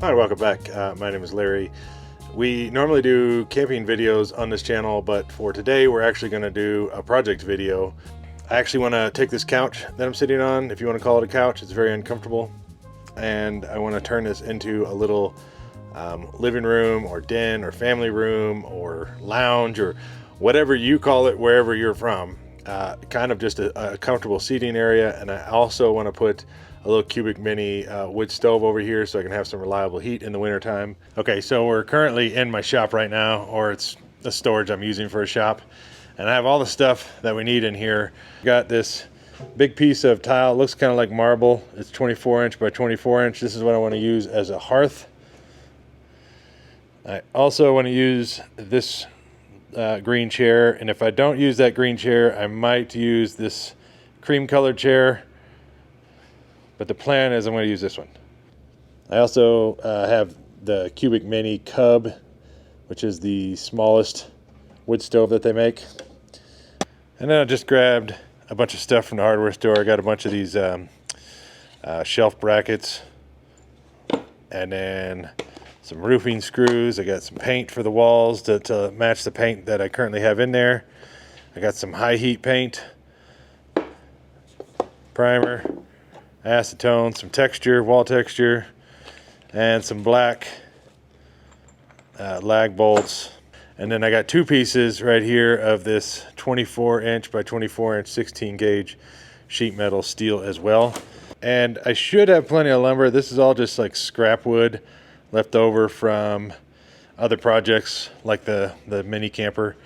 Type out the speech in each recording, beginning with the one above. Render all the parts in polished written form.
Hi, welcome back. My name is Larry. We normally do camping videos on this channel, but for today we're actually going to do a project video. I actually want to take this couch that I'm sitting on, if you want to call it a couch, it's very uncomfortable, and I want to turn this into a little living room or den or family room or lounge or whatever you call it wherever you're from. Kind of just a comfortable seating area, and I also want to put a little cubic mini wood stove over here so I can have some reliable heat in the winter time. Okay, so we're currently in my shop right now, or it's the storage I'm using for a shop, and I have all the stuff that we need in here. Got this big piece of tile, it looks kind of like marble. It's 24 inch by 24 inch. This is what I want to use as a hearth. I also want to use this green chair, and if I don't use that green chair, I might use this cream colored chair, but the plan is I'm going to use this one. I also have the cubic mini cub, which is the smallest wood stove that they make. And then I just grabbed a bunch of stuff from the hardware store. I got a bunch of these shelf brackets, and then some roofing screws. I got some paint for the walls to match the paint that I currently have in there. I got some high heat paint, primer, acetone, some texture, wall texture, and some black lag bolts. And then I got two pieces right here of this 24 inch by 24 inch 16 gauge sheet metal steel as well. And I should have plenty of lumber. This is all just like scrap wood left over from other projects like the mini camper.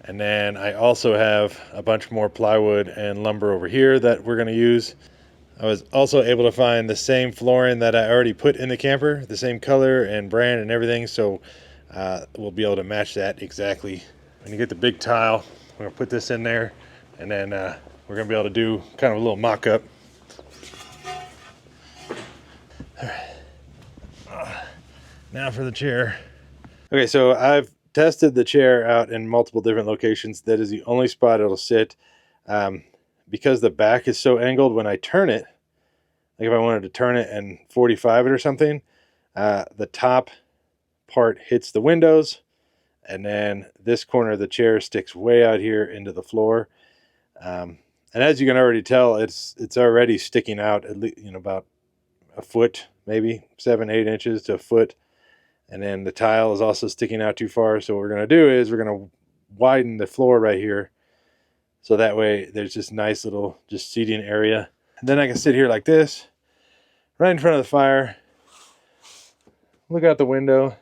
And then I also have a bunch more plywood and lumber over here that we're going to use. I was also able to find the same flooring that I already put in the camper, the same color and brand and everything, so we'll be able to match that exactly. When you get the big tile, we're going to put this in there, and then we're going to be able to do kind of a little mock-up. Now for the chair. Okay, so I've tested the chair out in multiple different locations. That is the only spot it'll sit. Because the back is so angled, when I turn it, like if I wanted to turn it and 45 it or something, the top part hits the windows, and then this corner of the chair sticks way out here into the floor. And as you can already tell, it's already sticking out at least, about a foot, maybe 7-8 inches to a foot. And then the tile is also sticking out too far. So what we're going to do is we're going to widen the floor right here, so that way there's this nice little just seating area. And then I can sit here like this, right in front of the fire, look out the window,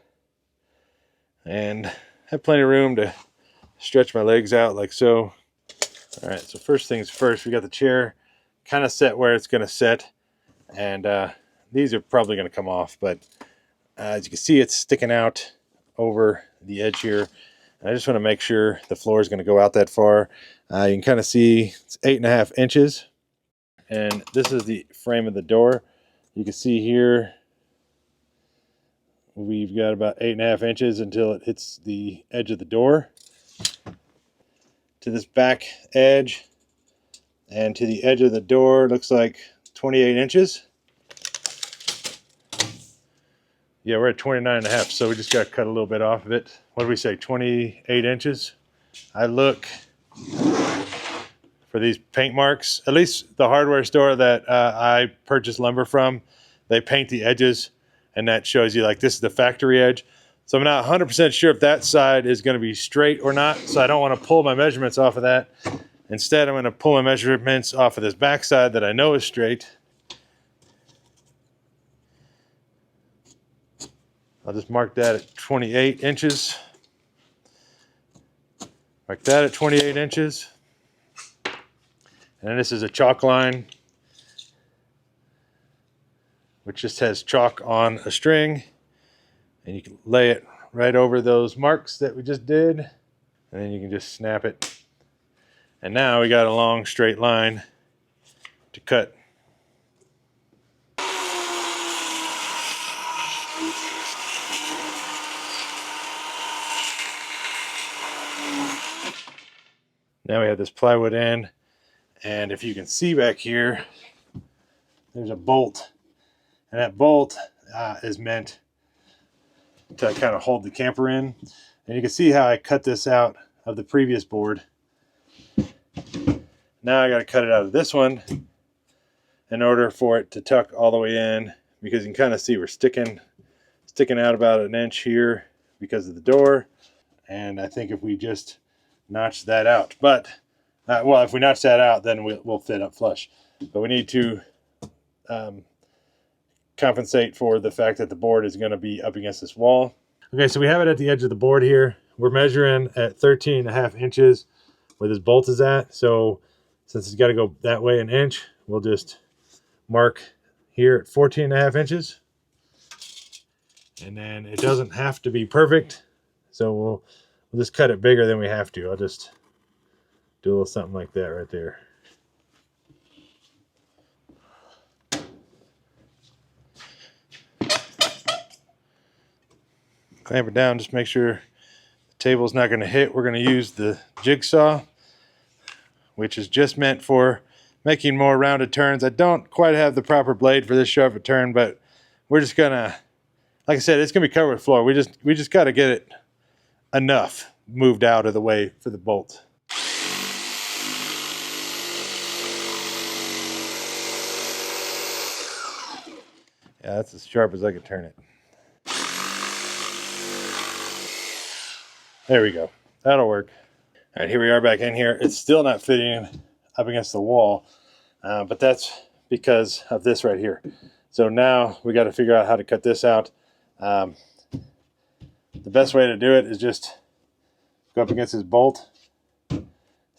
and have plenty of room to stretch my legs out like so. All right, so first things first, we got the chair kind of set where it's going to set. And these are probably going to come off, but as you can see, it's sticking out over the edge here. And I just want to make sure the floor is going to go out that far. You can kind of see it's 8.5 inches. And this is the frame of the door. You can see here we've got about 8.5 inches until it hits the edge of the door. To this back edge and to the edge of the door looks like 28 inches. Yeah, we're at 29.5, so we just got to cut a little bit off of it. What do we say, 28 inches? I look for these paint marks. At least the hardware store that I purchased lumber from, they paint the edges, and that shows you like this is the factory edge. So I'm not 100% sure if that side is going to be straight or not, so I don't want to pull my measurements off of that. Instead, I'm going to pull my measurements off of this back side that I know is straight. I'll just mark that at 28 inches. Mark that at 28 inches. And then this is a chalk line, which just has chalk on a string. And you can lay it right over those marks that we just did. And then you can just snap it. And now we got a long straight line to cut. Now we have this plywood end, and if you can see back here, there's a bolt, and that bolt is meant to kind of hold the camper in. And you can see how I cut this out of the previous board. Now I got to cut it out of this one in order for it to tuck all the way in, because you can kind of see we're sticking out about an inch here because of the door. And I think if we just notch that out, but well, if we notch that out, then we'll fit up flush. But we need to compensate for the fact that the board is going to be up against this wall. Okay, so we have it at the edge of the board here. We're measuring at 13.5 inches where this bolt is at. So since it's got to go that way an inch, we'll just mark here at 14.5 inches. And then it doesn't have to be perfect, so we'll just cut it bigger than we have to. I'll just do a little something like that right there. Clamp it down, just make sure the table's not going to hit. We're going to use the jigsaw, which is just meant for making more rounded turns. I don't quite have the proper blade for this sharp a turn, but we're just gonna, like I said, it's gonna be covered with floor. We just got to get it enough moved out of the way for the bolt. Yeah, that's as sharp as I could turn it. There we go. That'll work. All right, here we are back in here. It's still not fitting up against the wall, but that's because of this right here. So now we got to figure out how to cut this out. The best way to do it is just go up against this bolt as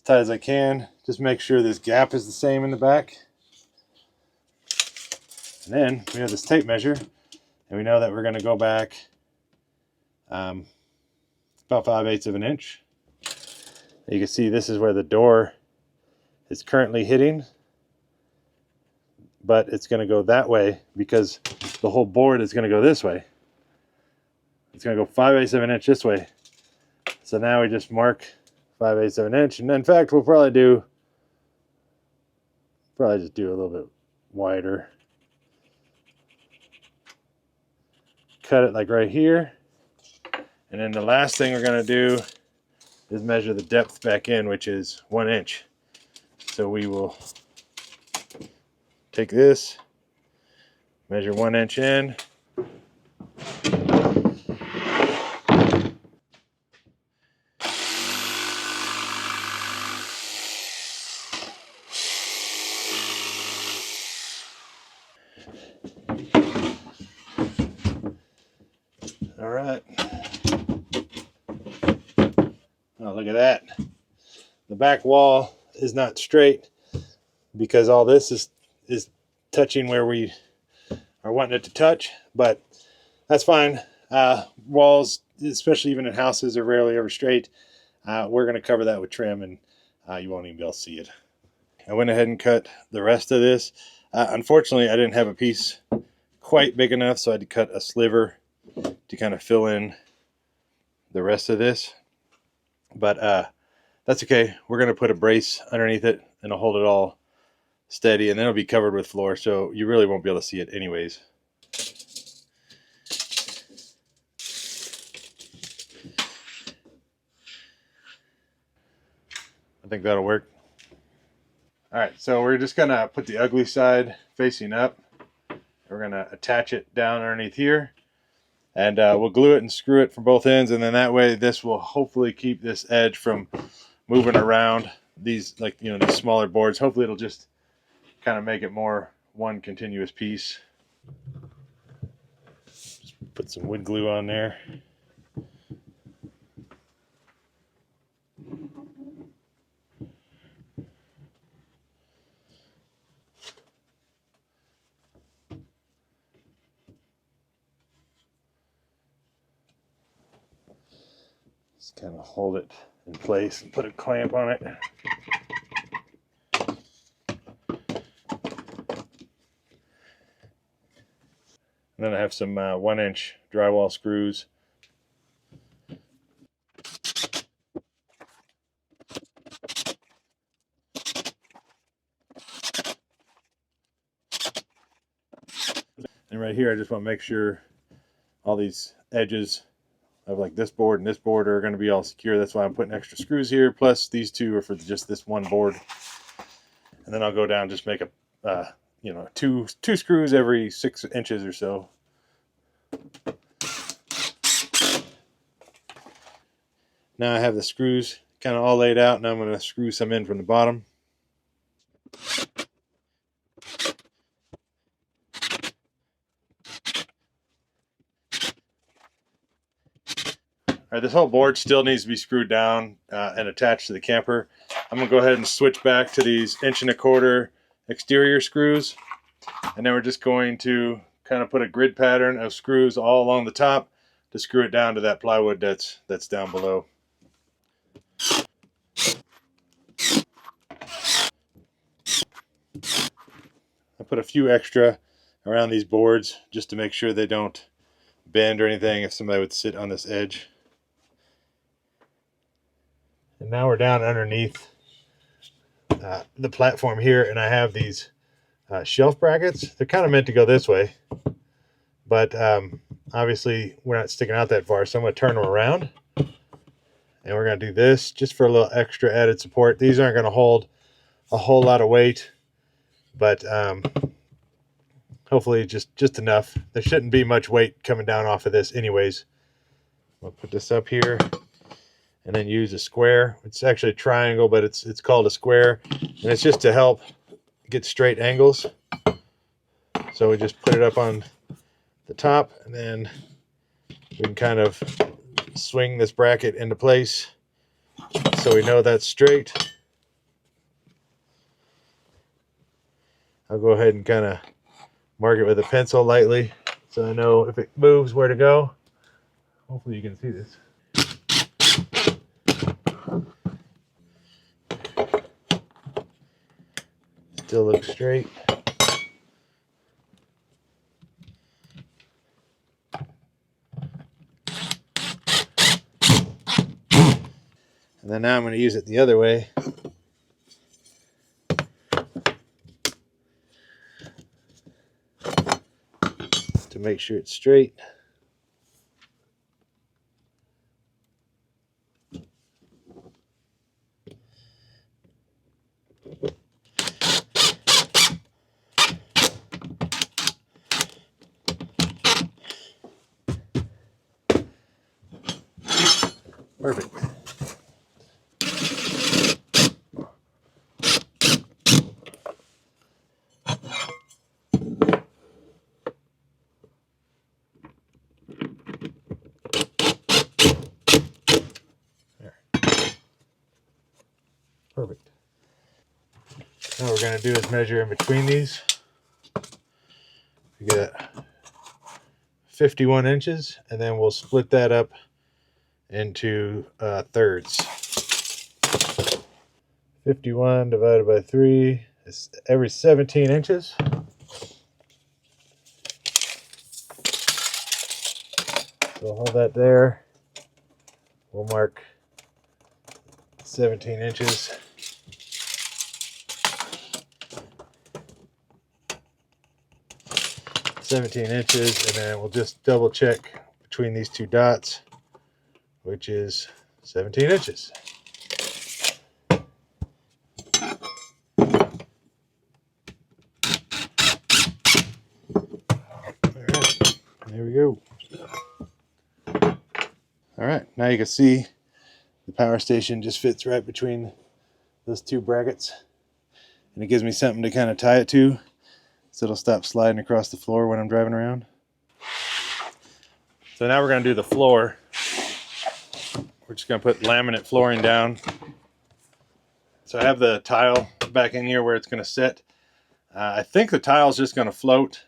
tight as I can. Just make sure this gap is the same in the back. And then we have this tape measure, and we know that we're going to go back about 5/8 of an inch. You can see this is where the door is currently hitting, but it's going to go that way because the whole board is going to go this way. It's going to go 5/8 of an inch this way. So now we just mark 5/8 of an inch, and in fact we'll probably just do a little bit wider. Cut it like right here, and then the last thing we're going to do is measure the depth back in, which is 1 inch. So we will take this, measure 1 inch in. All right. Oh, look at that. The back wall is not straight because all this is touching where we are wanting it to touch, but that's fine. Walls, especially even in houses, are rarely ever straight. We're going to cover that with trim, and you won't even be able to see it. I went ahead and cut the rest of this. Unfortunately, I didn't have a piece quite big enough, so I had to cut a sliver to kind of fill in the rest of this. But that's okay. We're going to put a brace underneath it, and it'll hold it all steady, and then it'll be covered with floor, so you really won't be able to see it anyways. I think that'll work. All right, so we're just going to put the ugly side facing up. We're going to attach it down underneath here, and we'll glue it and screw it from both ends, and then that way this will hopefully keep this edge from moving around these, like, you know, these smaller boards. Hopefully it'll just kind of make it more one continuous piece. Just put some wood glue on there. Just kind of hold it in place and put a clamp on it. And then I have some 1 inch drywall screws. And right here, I just want to make sure all these edges of like this board and this board are going to be all secure. That's why I'm putting extra screws here. Plus these two are for just this one board. And then I'll go down, just make a, you know, two screws every 6 inches or so. Now I have the screws kind of all laid out. Now I'm going to screw some in from the bottom. All right, this whole board still needs to be screwed down and attached to the camper. I'm going to go ahead and switch back to these 1¼ inch exterior screws. And then we're just going to kind of put a grid pattern of screws all along the top to screw it down to that plywood that's down below. I put a few extra around these boards just to make sure they don't bend or anything if somebody would sit on this edge. And now we're down underneath the platform here, and I have these shelf brackets. They're kind of meant to go this way, but obviously we're not sticking out that far, so I'm going to turn them around, and we're going to do this just for a little extra added support. These aren't going to hold a whole lot of weight, but hopefully just enough. There shouldn't be much weight coming down off of this anyways. I'll put this up here and then use a square. It's actually a triangle, but it's called a square, and it's just to help get straight angles. So we just put it up on the top, and then we can kind of swing this bracket into place so we know that's straight. I'll go ahead and kind of mark it with a pencil lightly so I know if it moves where to go. Hopefully you can see this. Still looks straight. And then now I'm going to use it the other way. To make sure it's straight. Perfect. There. Perfect. Now what we're going to do is measure in between these. We got 51 inches, and then we'll split that up into thirds. 51 divided by 3 is every 17 inches. So we'll hold that there. We'll mark 17 inches. And then we'll just double check between these two dots, which is 17 inches. Alright, there we go. Alright, now you can see the power station just fits right between those two brackets, and it gives me something to kind of tie it to so it'll stop sliding across the floor when I'm driving around. So now we're going to do the floor. We're just going to put laminate flooring down. So I have the tile back in here where it's going to sit. I think the tile is just going to float.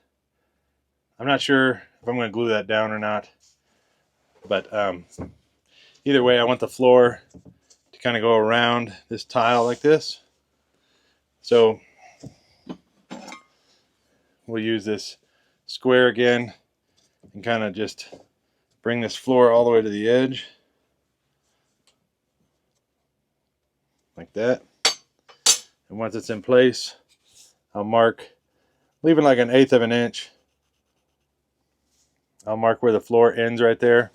I'm not sure if I'm going to glue that down or not. But either way, I want the floor to kind of go around this tile like this. So we'll use this square again and kind of just bring this floor all the way to the edge. Like that. And once it's in place, I'll mark, leaving like 1/8 of an inch. I'll mark where the floor ends right there.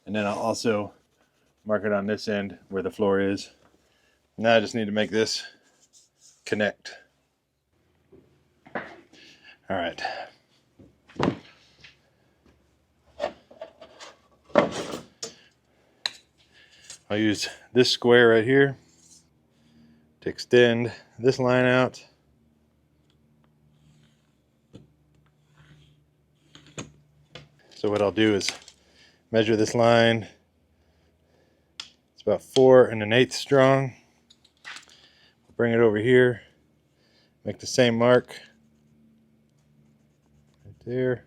And then I'll also mark it on this end where the floor is. Now I just need to make this connect. All right. I'll use this square right here to extend this line out. So what I'll do is measure this line. It's about 4 1/8 strong. Bring it over here, make the same mark right there.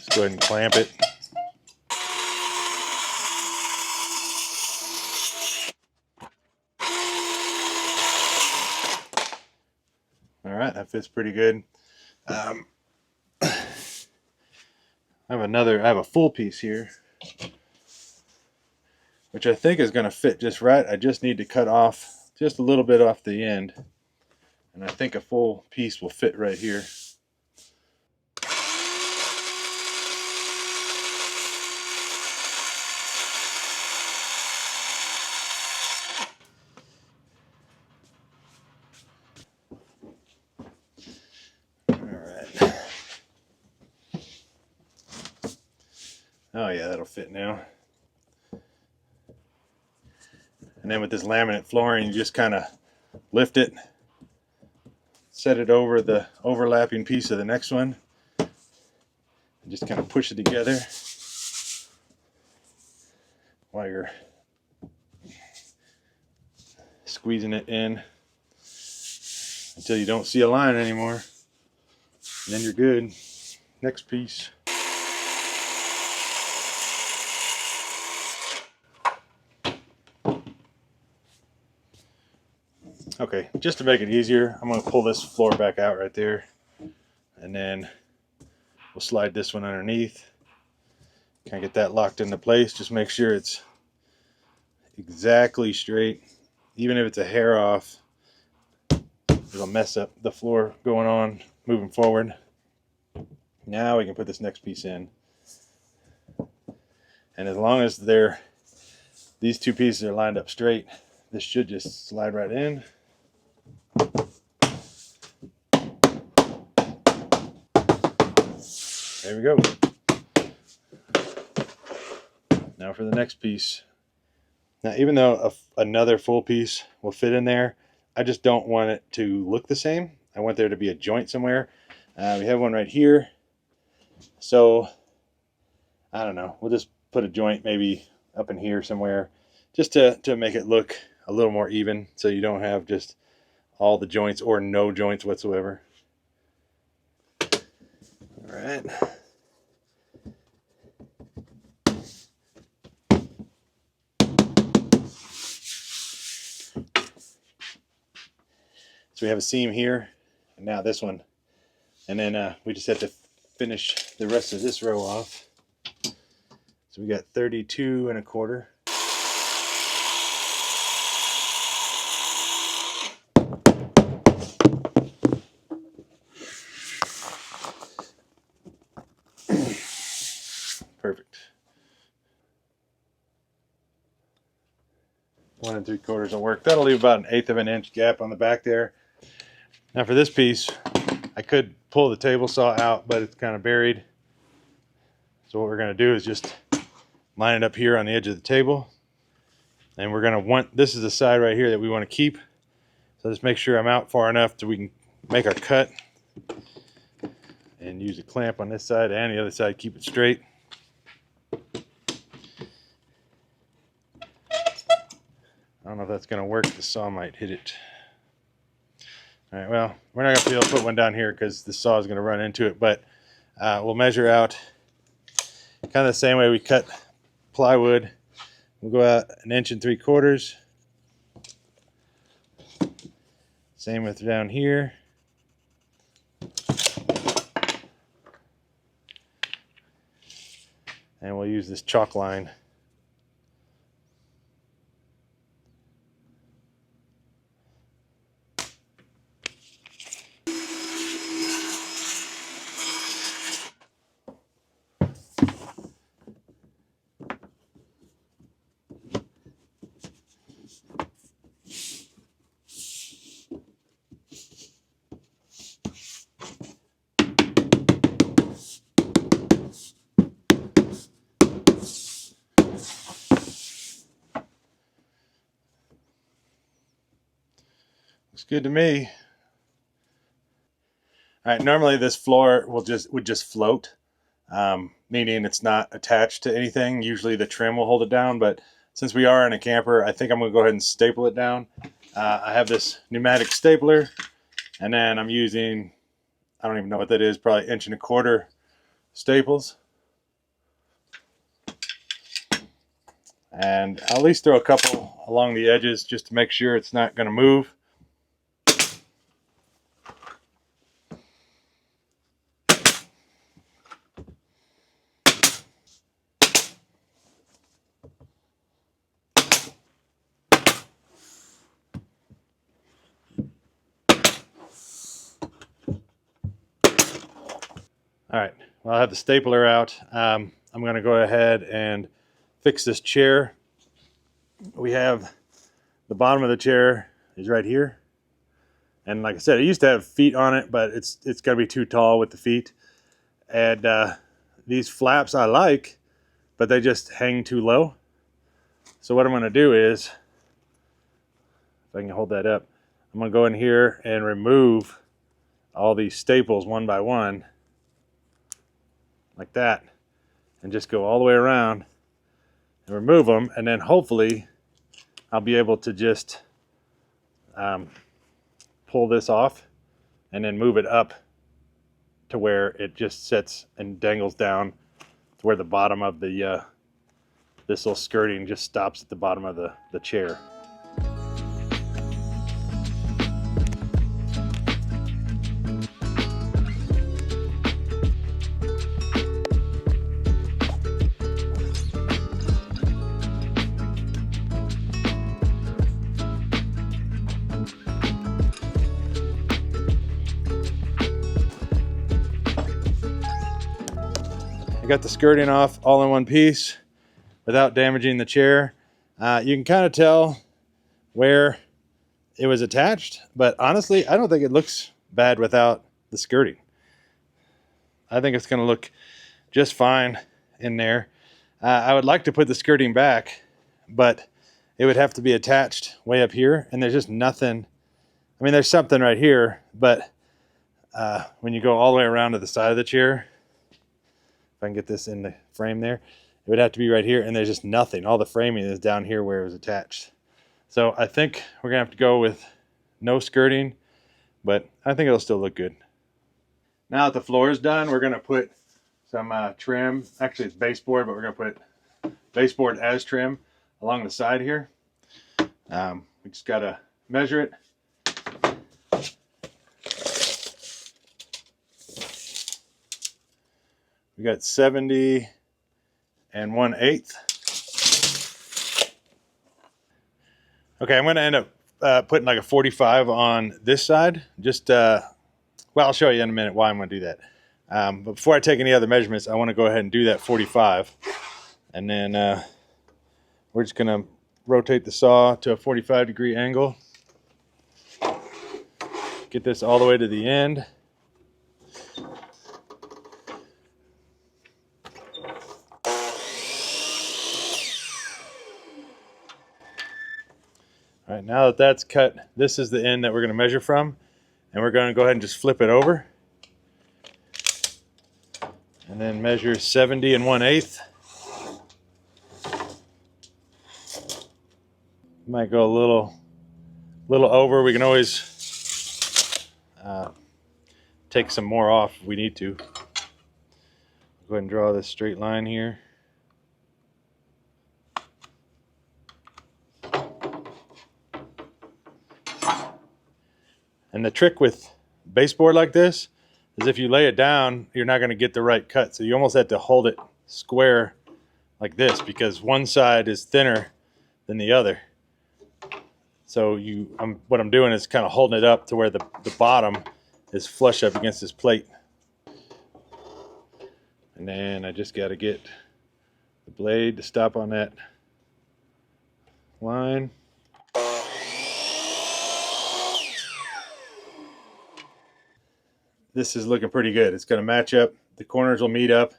Let's go ahead and clamp it. All right, that fits pretty good. I have a full piece here, which I think is going to fit just right. I just need to cut off just a little bit off the end, and I think a full piece will fit right here. Oh yeah, that'll fit now. And then with this laminate flooring, you just kind of lift it, set it over the overlapping piece of the next one, and just kind of push it together while you're squeezing it in until you don't see a line anymore. And then you're good. Next piece. Okay, just to make it easier, I'm going to pull this floor back out right there, and then we'll slide this one underneath. Kind of get that locked into place. Just make sure it's exactly straight. Even if it's a hair off, it'll mess up the floor going on moving forward. Now we can put this next piece in, and as long as these two pieces are lined up straight, this should just slide right in. There we go. Now for the next piece. Now, even though another full piece will fit in there, I just don't want it to look the same. I want there to be a joint somewhere. We have one right here. So, I don't know. We'll just put a joint maybe up in here somewhere, just to make it look a little more even, so you don't have just all the joints or no joints whatsoever. All right. So we have a seam here, and now this one, and then we just have to finish the rest of this row off. So we got 32 1/4. Perfect. 1 3/4 will work. That'll leave about 1/8 of an inch gap on the back there. Now for this piece, I could pull the table saw out, but it's kind of buried. So what we're going to do is just line it up here on the edge of the table. And we're going to this is the side right here that we want to keep. So just make sure I'm out far enough so we can make our cut. And use a clamp on this side and the other side, keep it straight. I don't know if that's going to work. The saw might hit it. All right, well, we're not going to be able to put one down here because the saw is going to run into it, but we'll measure out kind of the same way we cut plywood. We'll go out 1 3/4 inches. Same with down here. and we'll use this chalk line. Looks good to me. All right, normally this floor would just float, meaning it's not attached to anything. Usually the trim will hold it down, but since we are in a camper, I think I'm gonna go ahead and staple it down. I have this pneumatic stapler, and then I'm using, I don't even know what that is, probably 1.25" staples. And I'll at least throw a couple along the edges just to make sure it's not gonna move. All right, well, I have the stapler out. I'm going to go ahead and fix this chair. We have the bottom of the chair is right here. And like I said, it used to have feet on it, but it's going to be too tall with the feet. And these flaps I like, but they just hang too low. So what I'm going to do is, if I can hold that up, I'm going to go in here and remove all these staples one by one, like that, and just go all the way around and remove them, and then hopefully I'll be able to just pull this off and then move it up to where it just sits and dangles down to where the bottom of the this little skirting just stops at the bottom of the chair. Got the skirting off all in one piece without damaging the chair. You can kind of tell where it was attached, but honestly, I don't think it looks bad without the skirting. I think it's going to look just fine in there. I would like to put the skirting back, but it would have to be attached way up here, and there's just nothing. I mean, there's something right here, but when you go all the way around to the side of the chair, if I can get this in the frame there, it would have to be right here, and there's just nothing. All the framing is down here where it was attached. So I think we're gonna have to go with no skirting, but I think it'll still look good. Now that the floor is done, we're gonna put some trim. Actually, it's baseboard, but we're gonna put baseboard as trim along the side here. We just gotta measure it. We got 70 1/8. Okay, I'm going to end up putting like a 45 on this side. Just, well, I'll show you in a minute why I'm going to do that. But before I take any other measurements, I want to go ahead and do that 45. And then we're just going to rotate the saw to a 45-degree angle. Get this all the way to the end. All right, now that that's cut, this is the end that we're going to measure from, and we're going to go ahead and just flip it over and then measure 70 1/8. Might go a little over. We can always take some more off if we need to. Go ahead and draw this straight line here. And the trick with baseboard like this is if you lay it down, you're not going to get the right cut. So you almost have to hold it square like this, because one side is thinner than the other. So what I'm doing is kind of holding it up to where the bottom is flush up against this plate. And then I just got to get the blade to stop on that line. This is looking pretty good. It's going to match up. The corners will meet up.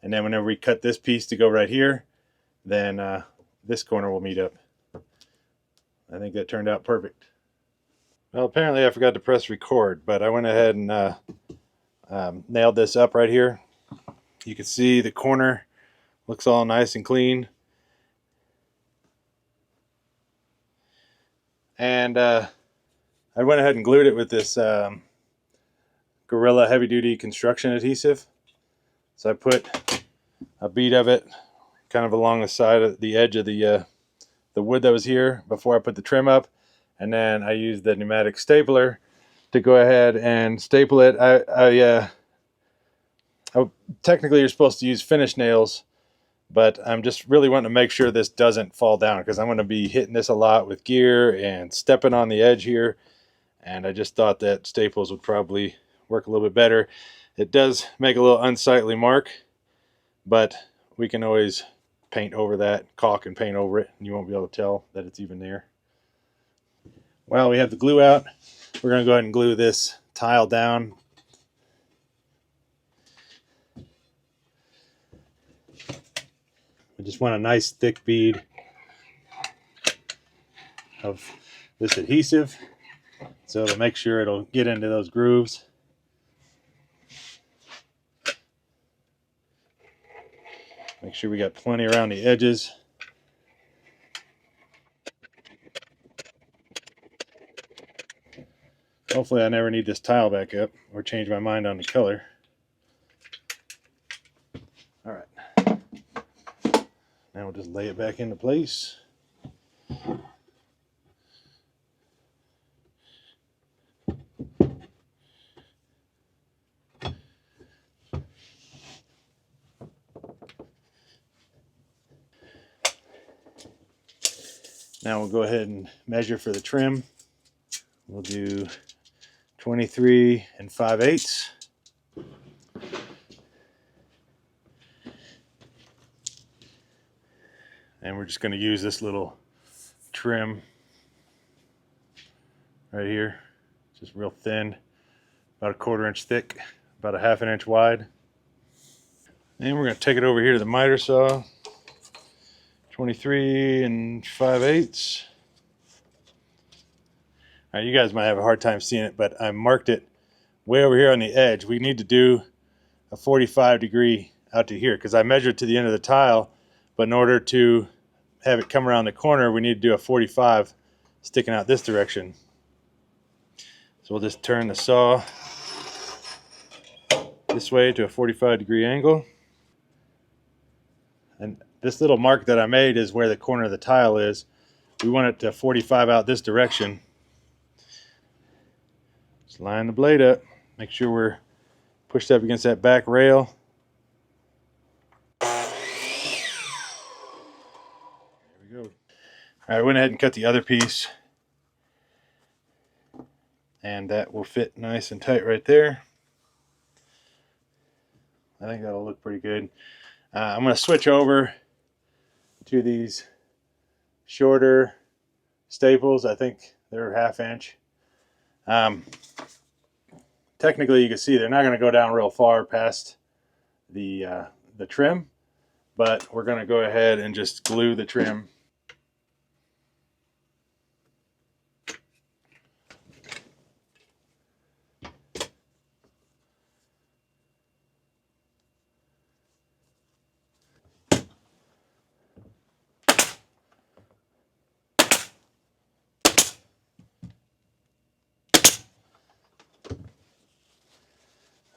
And then whenever we cut this piece to go right here, then this corner will meet up. I think that turned out perfect. Well, apparently I forgot to press record, but I went ahead and nailed this up right here. You can see the corner looks all nice and clean. And I went ahead and glued it with this Gorilla heavy duty construction adhesive. So I put a bead of it kind of along the side of the edge of the wood that was here before I put the trim up, and then I used the pneumatic stapler to go ahead and staple it. Technically you're supposed to use finish nails, but I'm just really wanting to make sure this doesn't fall down, because I'm going to be hitting this a lot with gear and stepping on the edge here, and I just thought that staples would probably work a little bit better. It does make a little unsightly mark, but we can always paint over that, caulk and paint over it, and you won't be able to tell that it's even there. Well, we have the glue out. We're going to go ahead and glue this tile down. I just want a nice thick bead of this adhesive, so to make sure it'll get into those grooves. Make sure we got plenty around the edges. Hopefully I never need this tile back up or change my mind on the color. All right. Now we'll just lay it back into place. Now we'll go ahead and measure for the trim. We'll do 23 5/8. And we're just going to use this little trim right here. Just real thin, about a 1/4 inch thick, about a 1/2 inch wide. And we're going to take it over here to the miter saw. 23 5/8. All right, you guys might have a hard time seeing it, but I marked it way over here on the edge. We need to do a 45-degree out to here, because I measured to the end of the tile, but in order to have it come around the corner, we need to do a 45 sticking out this direction. So we'll just turn the saw this way to a 45-degree angle. And this little mark that I made is where the corner of the tile is. We want it to 45 out this direction. Just line the blade up. Make sure we're pushed up against that back rail. There we go. All right, I went ahead and cut the other piece, and that will fit nice and tight right there. I think that'll look pretty good. I'm going to switch over to these shorter staples. I think they're 1/2 inch. Technically, you can see they're not going to go down real far past the trim, but we're going to go ahead and just glue the trim.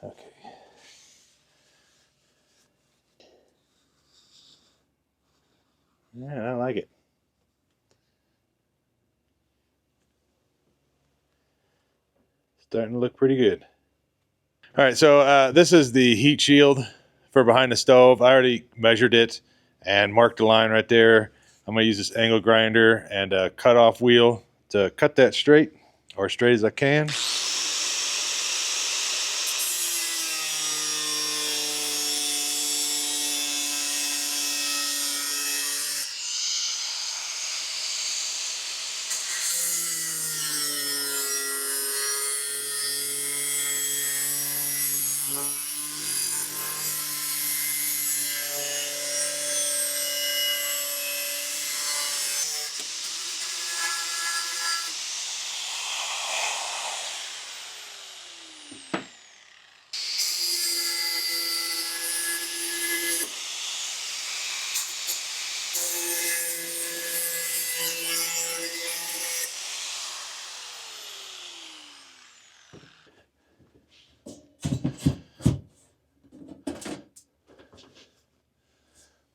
Okay. Yeah, I like it. Starting to look pretty good. All right, so this is the heat shield for behind the stove. I already measured it, and mark the line right there. I'm going to use this angle grinder and a cut off wheel to cut that straight, or as straight as I can.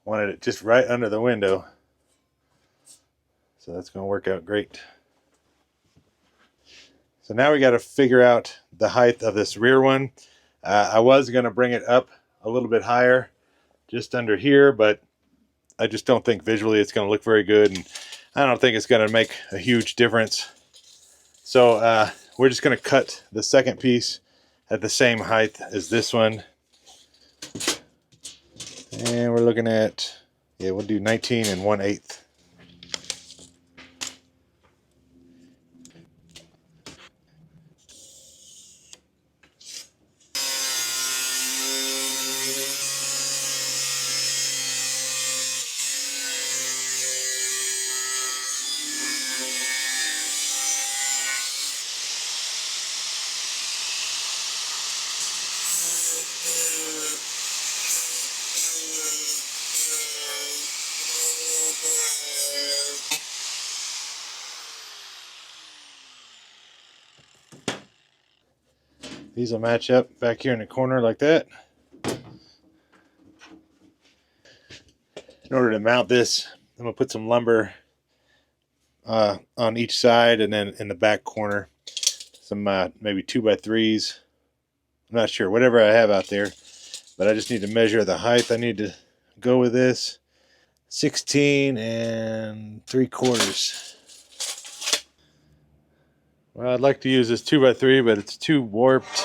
Wanted it just right under the window, so that's going to work out great. So now we got to figure out the height of this rear one. I was going to bring it up a little bit higher, just under here, but I just don't think visually it's going to look very good, and I don't think it's going to make a huge difference. So we're just going to cut the second piece at the same height as this one. And we're looking at, yeah, we'll do 19 1/8. These will match up back here in the corner like that. In order to mount this, I'm going to put some lumber on each side, and then in the back corner, some maybe 2x3s. I'm not sure, whatever I have out there, but I just need to measure the height. I need to go with this 16 3/4. Well, I'd like to use this 2x3, but it's too warped.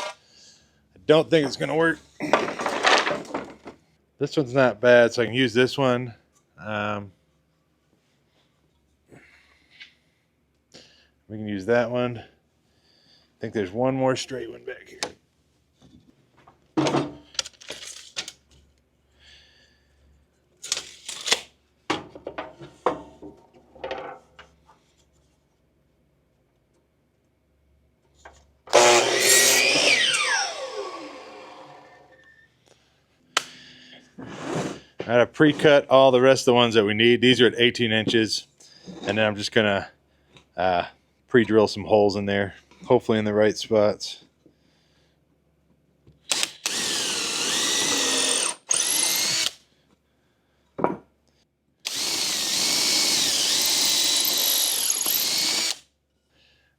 I don't think it's going to work. This one's not bad, so I can use this one. We can use that one. I think there's one more straight one back here. I pre-cut all the rest of the ones that we need. These are at 18 inches. And then I'm just going to pre-drill some holes in there, hopefully in the right spots.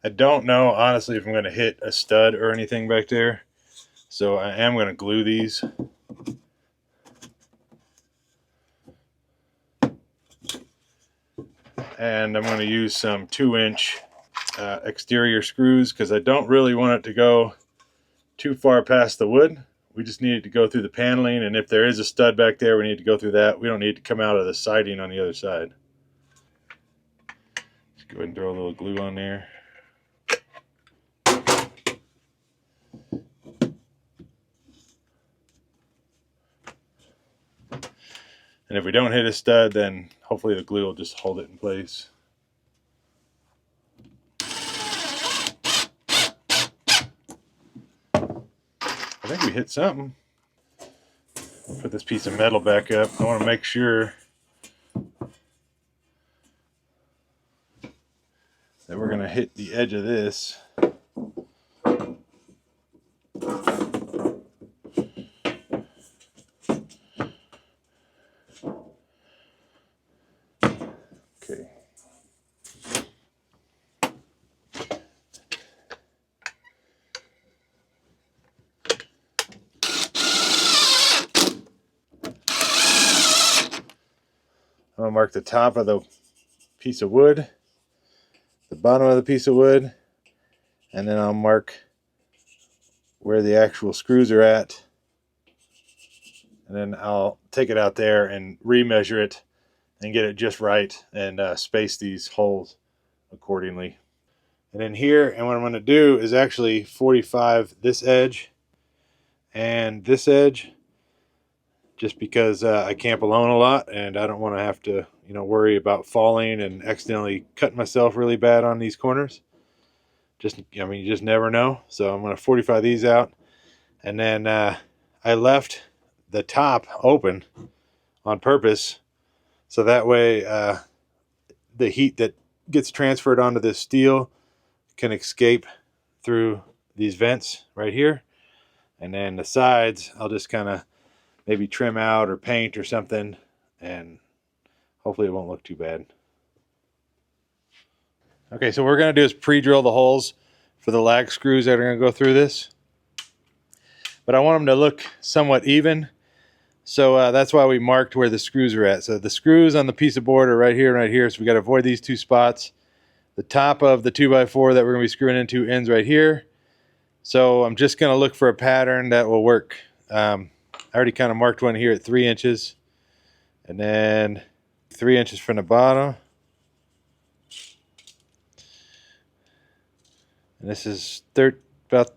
I don't know, honestly, if I'm going to hit a stud or anything back there. So I am going to glue these. And I'm going to use some 2-inch exterior screws because I don't really want it to go too far past the wood. We just need it to go through the paneling, and if there is a stud back there, we need to go through that. We don't need to come out of the siding on the other side. Just go ahead and throw a little glue on there. And if we don't hit a stud, then hopefully the glue will just hold it in place. I think we hit something. Put this piece of metal back up. I want to make sure that we're going to hit the edge of this. Okay. I'm gonna mark the top of the piece of wood, the bottom of the piece of wood, and then I'll mark where the actual screws are at. And then I'll take it out there and remeasure it and get it just right and space these holes accordingly. And then here, and what I'm going to do is actually 45 this edge and this edge, just because I camp alone a lot and I don't want to have to, you know, worry about falling and accidentally cutting myself really bad on these corners. I mean, you just never know. So I'm going to 45 these out. And then I left the top open on purpose, so that way the heat that gets transferred onto this steel can escape through these vents right here. And then the sides, I'll just kind of maybe trim out or paint or something, and hopefully it won't look too bad. Okay, so what we're going to do is pre-drill the holes for the lag screws that are going to go through this. But I want them to look somewhat even. So that's why we marked where the screws are at. So the screws on the piece of board are right here and right here. So we got to avoid these two spots. The top of the 2x4 that we're going to be screwing into ends right here. So I'm just going to look for a pattern that will work. I already kind of marked one here at 3 inches. And then 3 inches from the bottom. And this is about,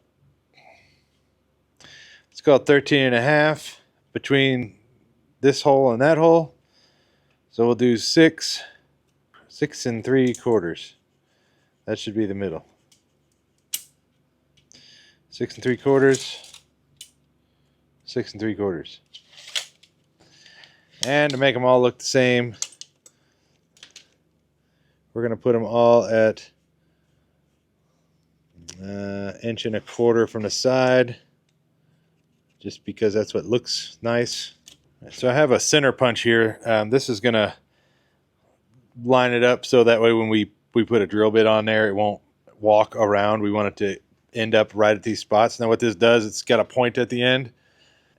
let's call it 13.5 between this hole and that hole. So we'll do 6 3/4. That should be the middle. 6 3/4, 6 3/4. And to make them all look the same, we're going to put them all at 1.25 inches from the side, just because that's what looks nice. So I have a center punch here. This is going to line it up so that way when we put a drill bit on there, it won't walk around. We want it to end up right at these spots. Now what this does, it's got a point at the end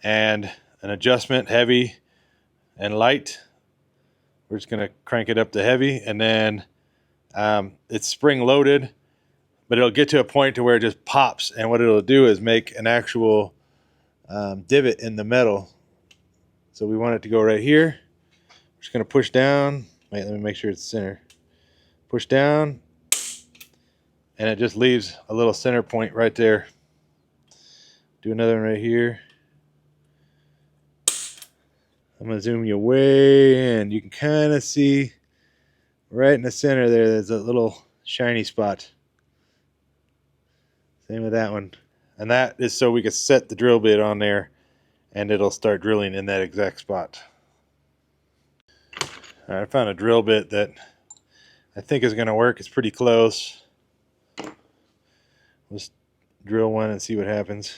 and an adjustment, heavy and light. We're just going to crank it up to heavy, and then it's spring loaded, but it'll get to a point to where it just pops, and what it'll do is make an actual divot in the metal. So we want it to go right here. We're just going to push down. Wait, let me make sure it's center. Push down, and it just leaves a little center point right there. Do another one right here. I'm going to zoom you way in. You can kind of see right in the center there, there's a little shiny spot. Same with that one. And that is so we can set the drill bit on there and it'll start drilling in that exact spot. All right, I found a drill bit that I think is going to work. It's pretty close. Let's drill one and see what happens.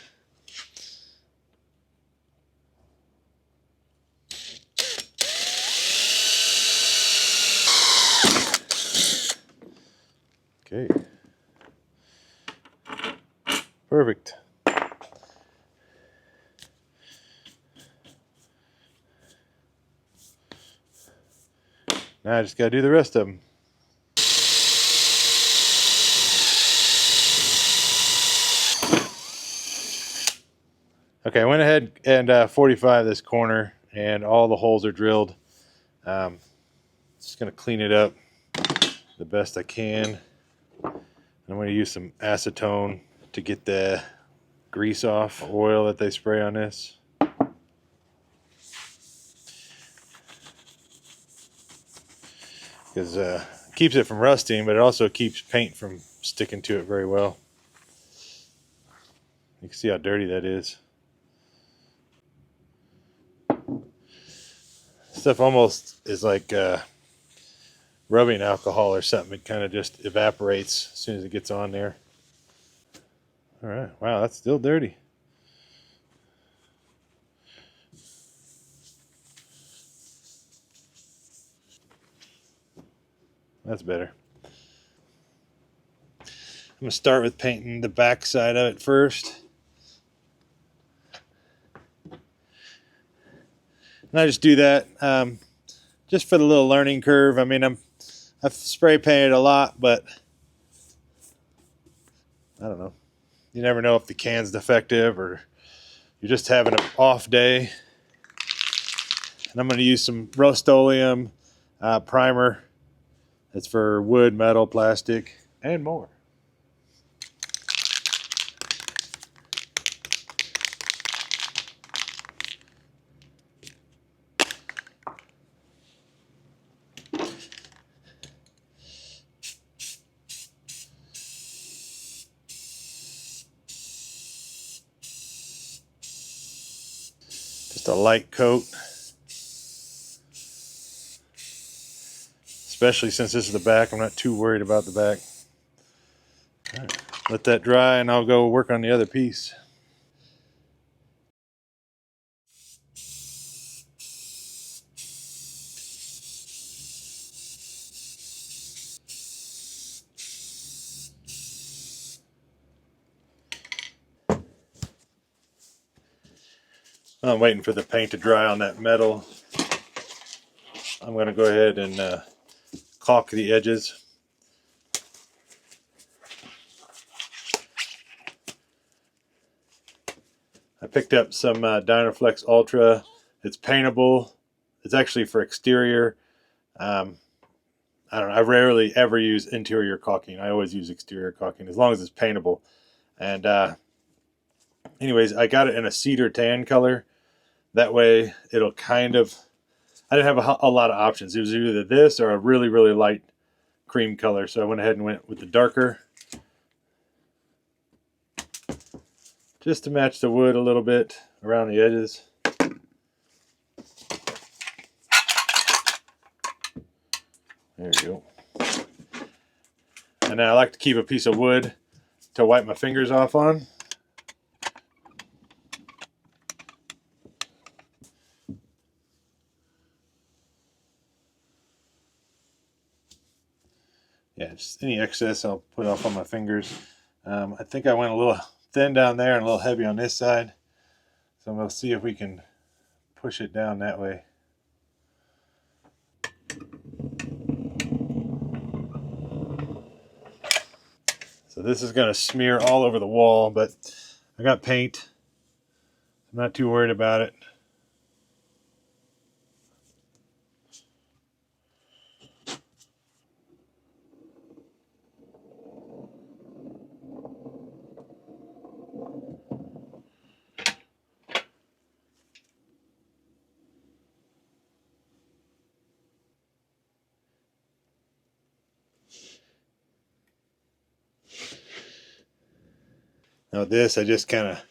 Okay. Perfect. Now I just got to do the rest of them. Okay, I went ahead and 45 this corner, and all the holes are drilled. Just going to clean it up the best I can. I'm going to use some acetone to get the grease off, oil that they spray on this. Because it keeps it from rusting, but it also keeps paint from sticking to it very well. You can see how dirty that is. Stuff almost is like rubbing alcohol or something. It kind of just evaporates as soon as it gets on there. All right, wow, that's still dirty. That's better. I'm gonna start with painting the back side of it first. And I just do that just for the little learning curve. I mean, I've spray painted a lot, but I don't know. You never know if the can's defective or you're just having an off day. And I'm going to use some Rust-Oleum primer. It's for wood, metal, plastic, and more. Just a light coat. Especially since this is the back, I'm not too worried about the back. All right, let that dry and I'll go work on the other piece. I'm waiting for the paint to dry on that metal. I'm going to go ahead and caulk the edges. I picked up some Dynaflex Ultra. It's paintable. It's actually for exterior. I don't know. I rarely ever use interior caulking. I always use exterior caulking as long as it's paintable. And anyways, I got it in a cedar tan color. That way it'll kind of, I didn't have a lot of options. It was either this or a really, really light cream color. So I went ahead and went with the darker, just to match the wood a little bit around the edges. There you go. And then I like to keep a piece of wood to wipe my fingers off on. Yeah, just any excess I'll put off on my fingers. I think I went a little thin down there and a little heavy on this side. So I'm going to see if we can push it down that way. So this is going to smear all over the wall, but I got paint. I'm not too worried about it. Now this, I just kind of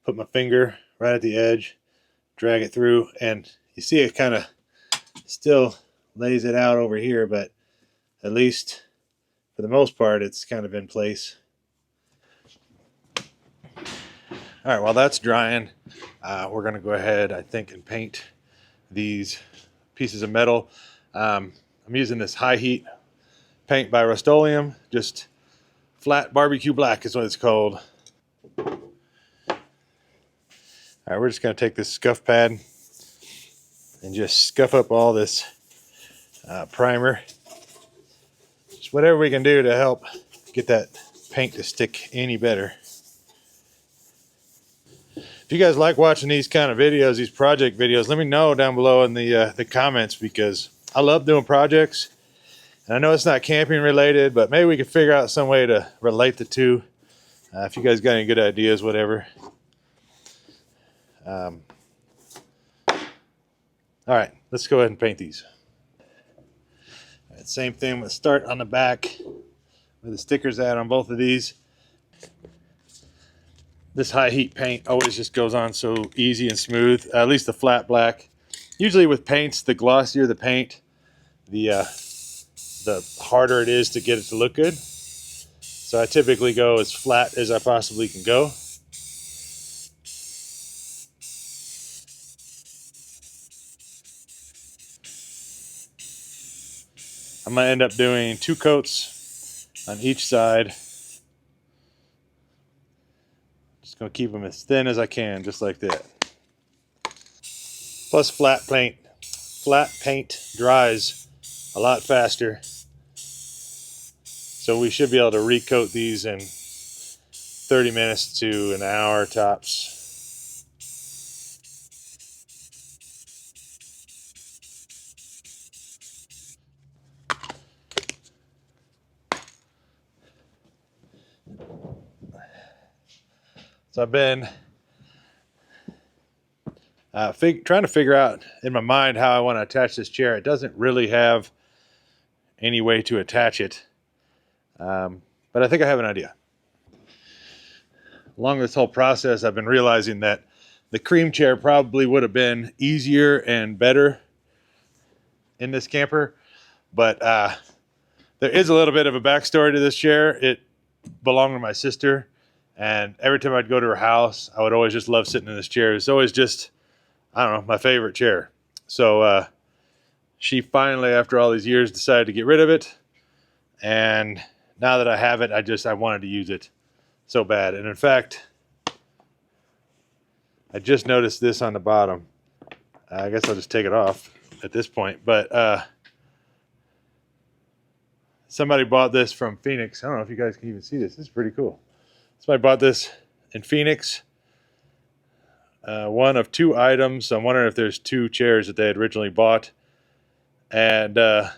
put my finger right at the edge, drag it through, and you see it kind of still lays it out over here, but at least for the most part it's kind of in place. All right, while that's drying, we're going to go ahead, I think, and paint these pieces of metal. I'm using this high heat paint by Rust-Oleum, just flat barbecue black is what it's called. All right, we're just going to take this scuff pad and just scuff up all this primer. Just whatever we can do to help get that paint to stick any better. If you guys like watching these kind of videos, these project videos, let me know down below in the comments, because I love doing projects. And I know it's not camping related, but maybe we could figure out some way to relate the two. If you guys got any good ideas, whatever. All right, let's go ahead and paint these. All right, same thing, let's start on the back where the stickers at on both of these. This high heat paint always just goes on so easy and smooth, at least the flat black. Usually with paints, the glossier the paint, the harder it is to get it to look good. So I typically go as flat as I possibly can go. I'm going to end up doing 2 coats on each side. Just going to keep them as thin as I can, just like that. Plus flat paint flat paint dries a lot faster. So we should be able to recoat these in 30 minutes to an hour tops. So I've been trying to figure out in my mind how I want to attach this chair. It doesn't really have any way to attach it, but I think I have an idea. Along this whole process, I've been realizing that the cream chair probably would have been easier and better in this camper, but there is a little bit of a backstory to this chair. It belonged to my sister, and every time I'd go to her house, I would always just love sitting in this chair. It's always just, I don't know, my favorite chair. So she finally, after all these years, decided to get rid of it, and now that I have it, I wanted to use it so bad. And in fact, I just noticed this on the bottom. I guess I'll just take it off at this point, but somebody bought this from Phoenix. I don't know if you guys can even see this. This is pretty cool. Somebody bought this in Phoenix. One of two items. So I'm wondering if there's two chairs that they had originally bought. And I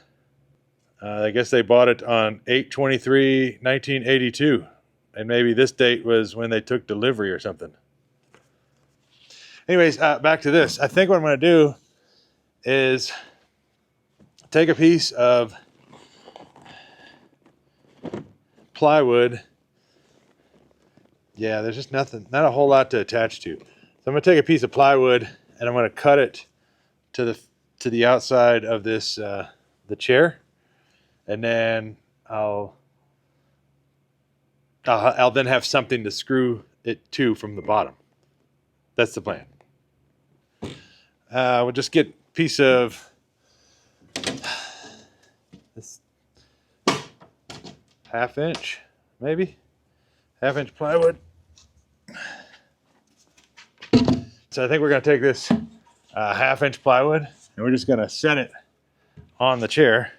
guess they bought it on 8/23/1982. And maybe this date was when they took delivery or something. Anyways, back to this. I think what I'm going to do is take a piece of plywood. Yeah, there's just not a whole lot to attach to. So I'm going to take a piece of plywood and I'm going to cut it to the outside of this the chair, and then I'll then have something to screw it to from the bottom. That's the plan. We'll just get a piece of this 1/2 inch, maybe 1/2 inch plywood. So I think we're going to take this 1/2 inch plywood and we're just going to set it on the chair,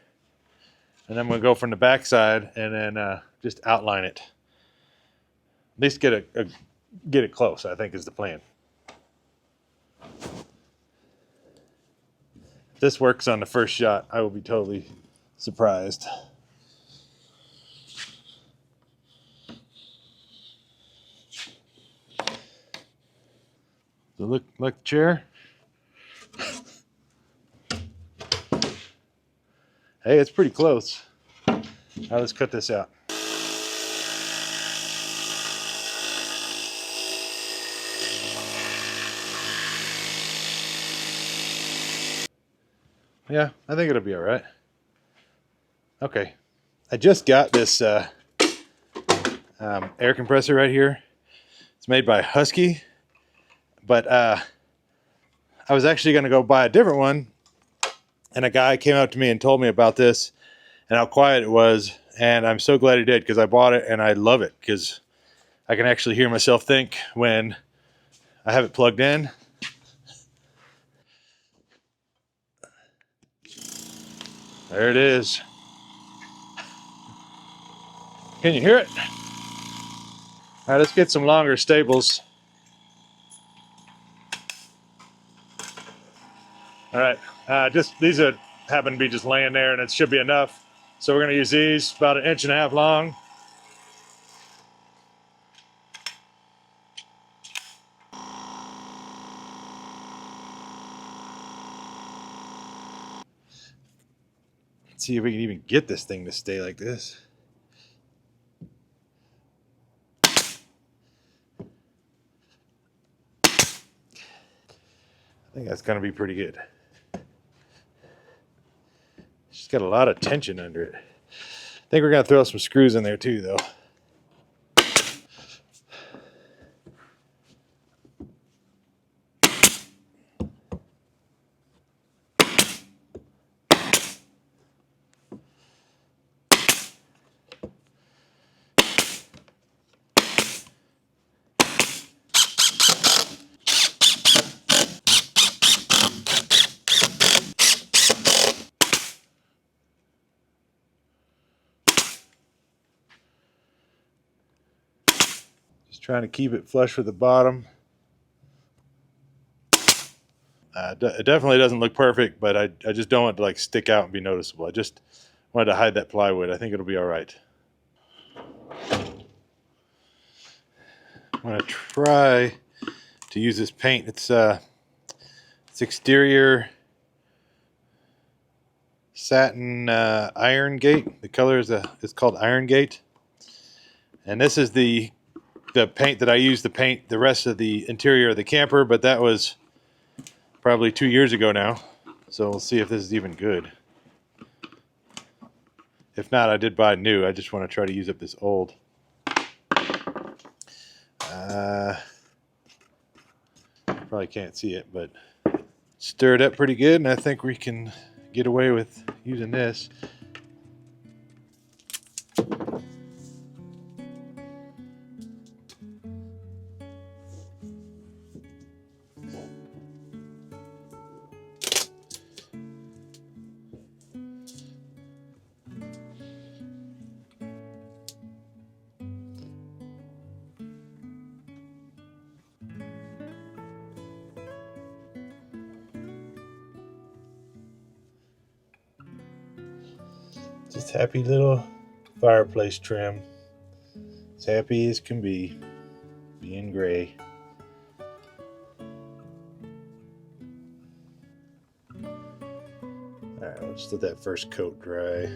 and then we'll go from the back side and then just outline it. At least get it close, I think, is the plan. If this works on the first shot, I will be totally surprised. So look like the chair. Hey, it's pretty close. Now let's cut this out. Yeah, I think it'll be all right. Okay, I just got this air compressor right here. It's made by Husky, but I was actually going to go buy a different one, and a guy came up to me and told me about this and how quiet it was, and I'm so glad he did, because I bought it and I love it because I can actually hear myself think when I have it plugged in. There it is. Can you hear it? All right, let's get some longer staples. All right, these happen to be just laying there, and it should be enough. So we're going to use these, about 1.5 inches long. Let's see if we can even get this thing to stay like this. I think that's going to be pretty good. It's got a lot of tension under it. I think we're going to throw some screws in there too, though. trying to keep it flush with the bottom. It definitely doesn't look perfect, but I just don't want it to like stick out and be noticeable. I just wanted to hide that plywood. I think it'll be all right. I'm gonna try to use this paint. It's exterior satin iron gate. The color is it's called Iron Gate, and this is the paint that I used to paint the rest of the interior of the camper, but that was probably 2 years ago now. So we'll see if this is even good. If not, I did buy new. I just want to try to use up this old. Probably can't see it, but stirred up pretty good, and I think we can get away with using this. Just happy little fireplace trim. As happy as can be, being gray. Alright, we'll just let that first coat dry.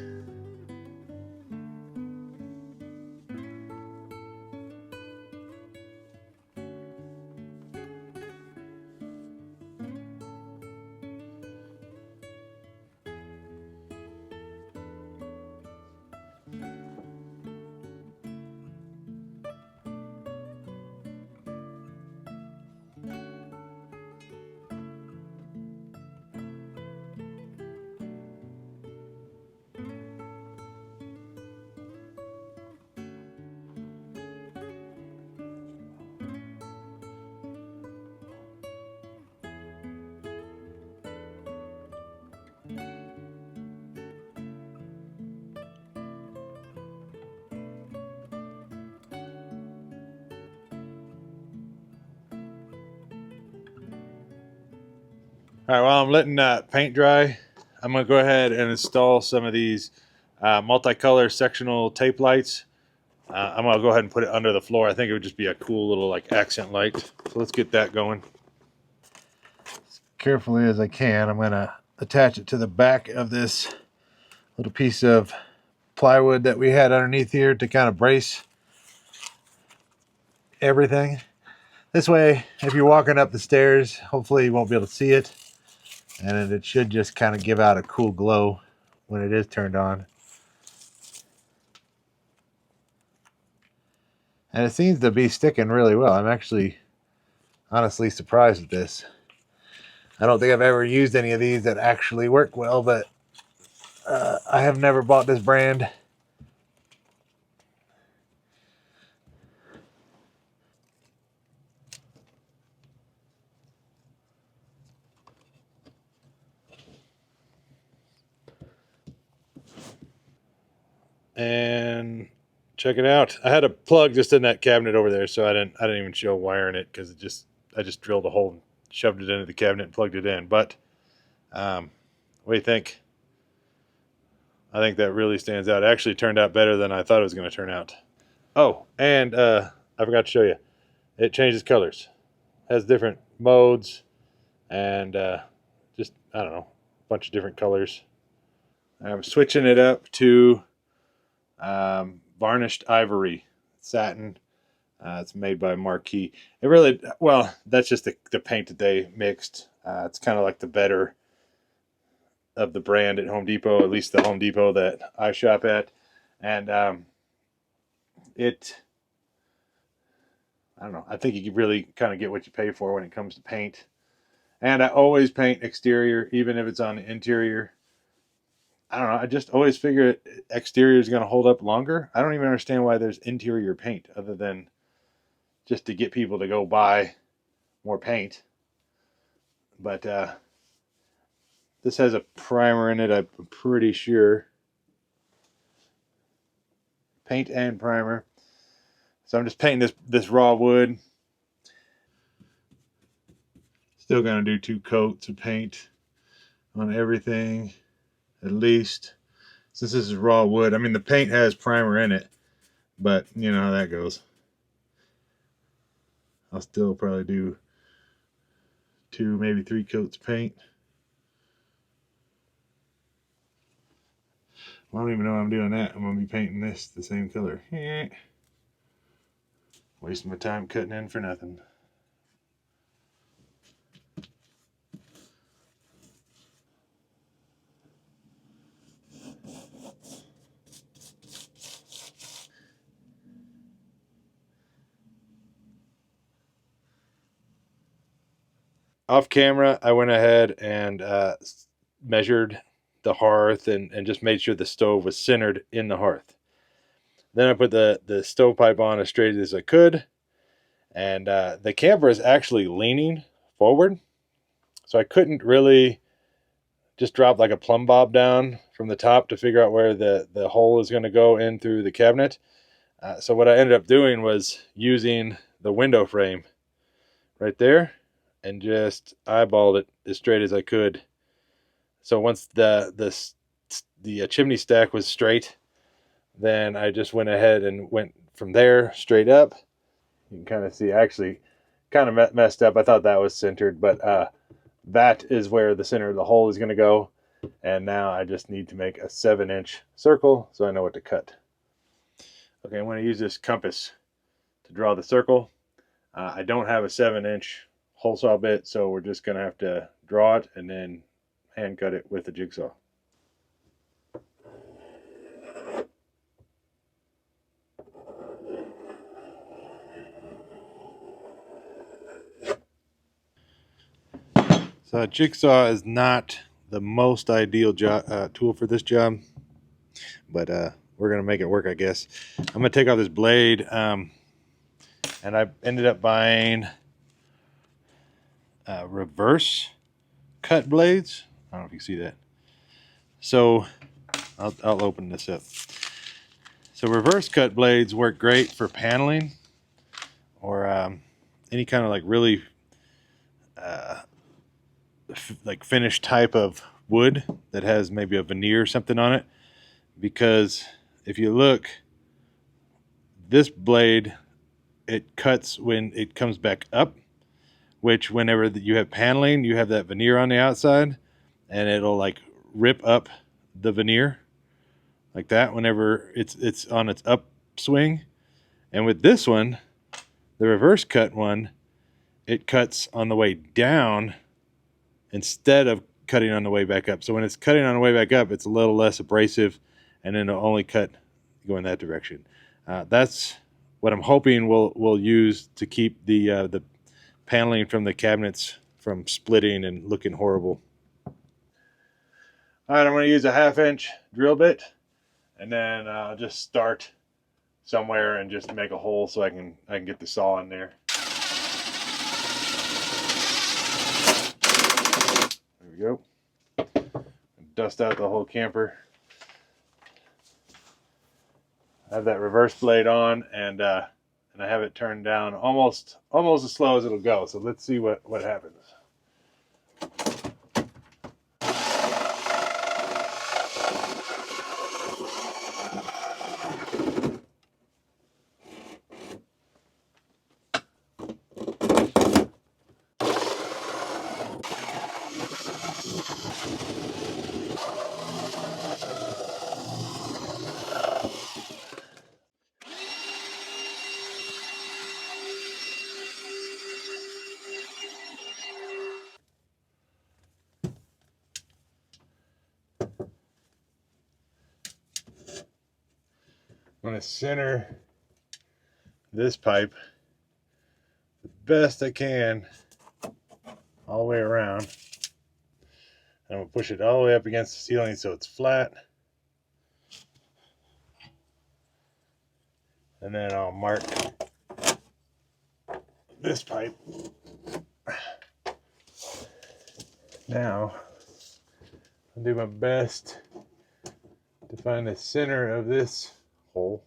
Alright, while I'm letting paint dry, I'm going to go ahead and install some of these multicolor sectional tape lights. I'm going to go ahead and put it under the floor. I think it would just be a cool little like accent light. So let's get that going. As carefully as I can, I'm going to attach it to the back of this little piece of plywood that we had underneath here to kind of brace everything. This way, if you're walking up the stairs, hopefully you won't be able to see it. And it should just kind of give out a cool glow when it is turned on. And it seems to be sticking really well. I'm actually honestly surprised with this. I don't think I've ever used any of these that actually work well, but I have never bought this brand. And check it out. I had a plug just in that cabinet over there, so I didn't even show wiring it because I just drilled a hole and shoved it into the cabinet and plugged it in. But what do you think? I think that really stands out. It actually turned out better than I thought it was going to turn out. Oh, and I forgot to show you. It changes colors. Has different modes and just, I don't know, a bunch of different colors. I'm switching it up to varnished ivory satin. It's made by MARTY. It really, well, that's just the paint that they mixed. It's kind of like the better of the brand at Home Depot, at least the Home Depot that I shop at. And I don't know, I think you can really kind of get what you pay for when it comes to paint. And I always paint exterior, even if it's on the interior. I don't know, I just always figure exterior is going to hold up longer. I don't even understand why there's interior paint other than just to get people to go buy more paint. But this has a primer in it, I'm pretty sure. Paint and primer. So I'm just painting this raw wood. Still gonna do 2 coats of paint on everything, at least. Since this is raw wood, I mean the paint has primer in it, but you know how that goes. I'll still probably do 2, maybe 3 coats of paint. I don't even know I'm doing that. I'm gonna be painting this the same color. Wasting my time cutting in for nothing. Off camera, I went ahead and measured the hearth and just made sure the stove was centered in the hearth. Then I put the stovepipe on as straight as I could, and the camper is actually leaning forward, so I couldn't really just drop like a plumb bob down from the top to figure out where the hole is going to go in through the cabinet. So what I ended up doing was using the window frame right there and just eyeballed it as straight as I could. So once the chimney stack was straight, then I just went ahead and went from there straight up. You can kind of see, actually kind of messed up. I thought that was centered, but that is where the center of the hole is going to go. And now I just need to make a 7-inch circle so I know what to cut. Okay, I'm going to use this compass to draw the circle. I don't have a 7-inch hole saw bit, so we're just going to have to draw it and then hand cut it with a jigsaw. So a jigsaw is not the most ideal tool for this job, but we're going to make it work, I guess. I'm going to take off this blade, and I ended up buying reverse cut blades. I don't know if you can see that. So I'll open this up. So reverse cut blades work great for paneling or any kind of like really like finished type of wood that has maybe a veneer or something on it, because if you look, this blade, it cuts when it comes back up, which whenever you have paneling, you have that veneer on the outside and it'll like rip up the veneer like that whenever it's on its upswing. And with this one, the reverse cut one, it cuts on the way down instead of cutting on the way back up. So when it's cutting on the way back up, it's a little less abrasive, and then it'll only cut going that direction. That's what I'm hoping we'll use to keep the paneling from the cabinets from splitting and looking horrible. All right, I'm going to use a 1/2-inch drill bit, and then I'll just start somewhere and just make a hole so I can get the saw in there. There we go. Dust out the whole camper. I have that reverse blade on, and I have it turned down almost as slow as it'll go. So let's see what happens. I'm going to center this pipe the best I can all the way around. I'm going to push it all the way up against the ceiling so it's flat. And then I'll mark this pipe. Now, I'll do my best to find the center of this hole.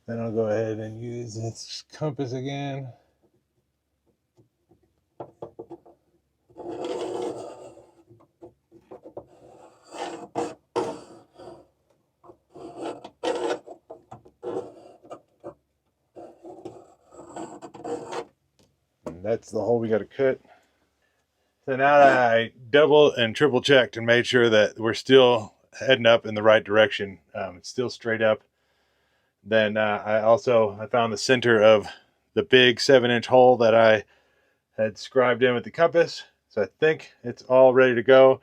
Then I'll go ahead and use this compass again. And that's the hole we got to cut. So now that I double and triple checked and made sure that we're still heading up in the right direction, it's still straight up. Then I found the center of the big 7-inch hole that I had scribed in with the compass. So I think it's all ready to go.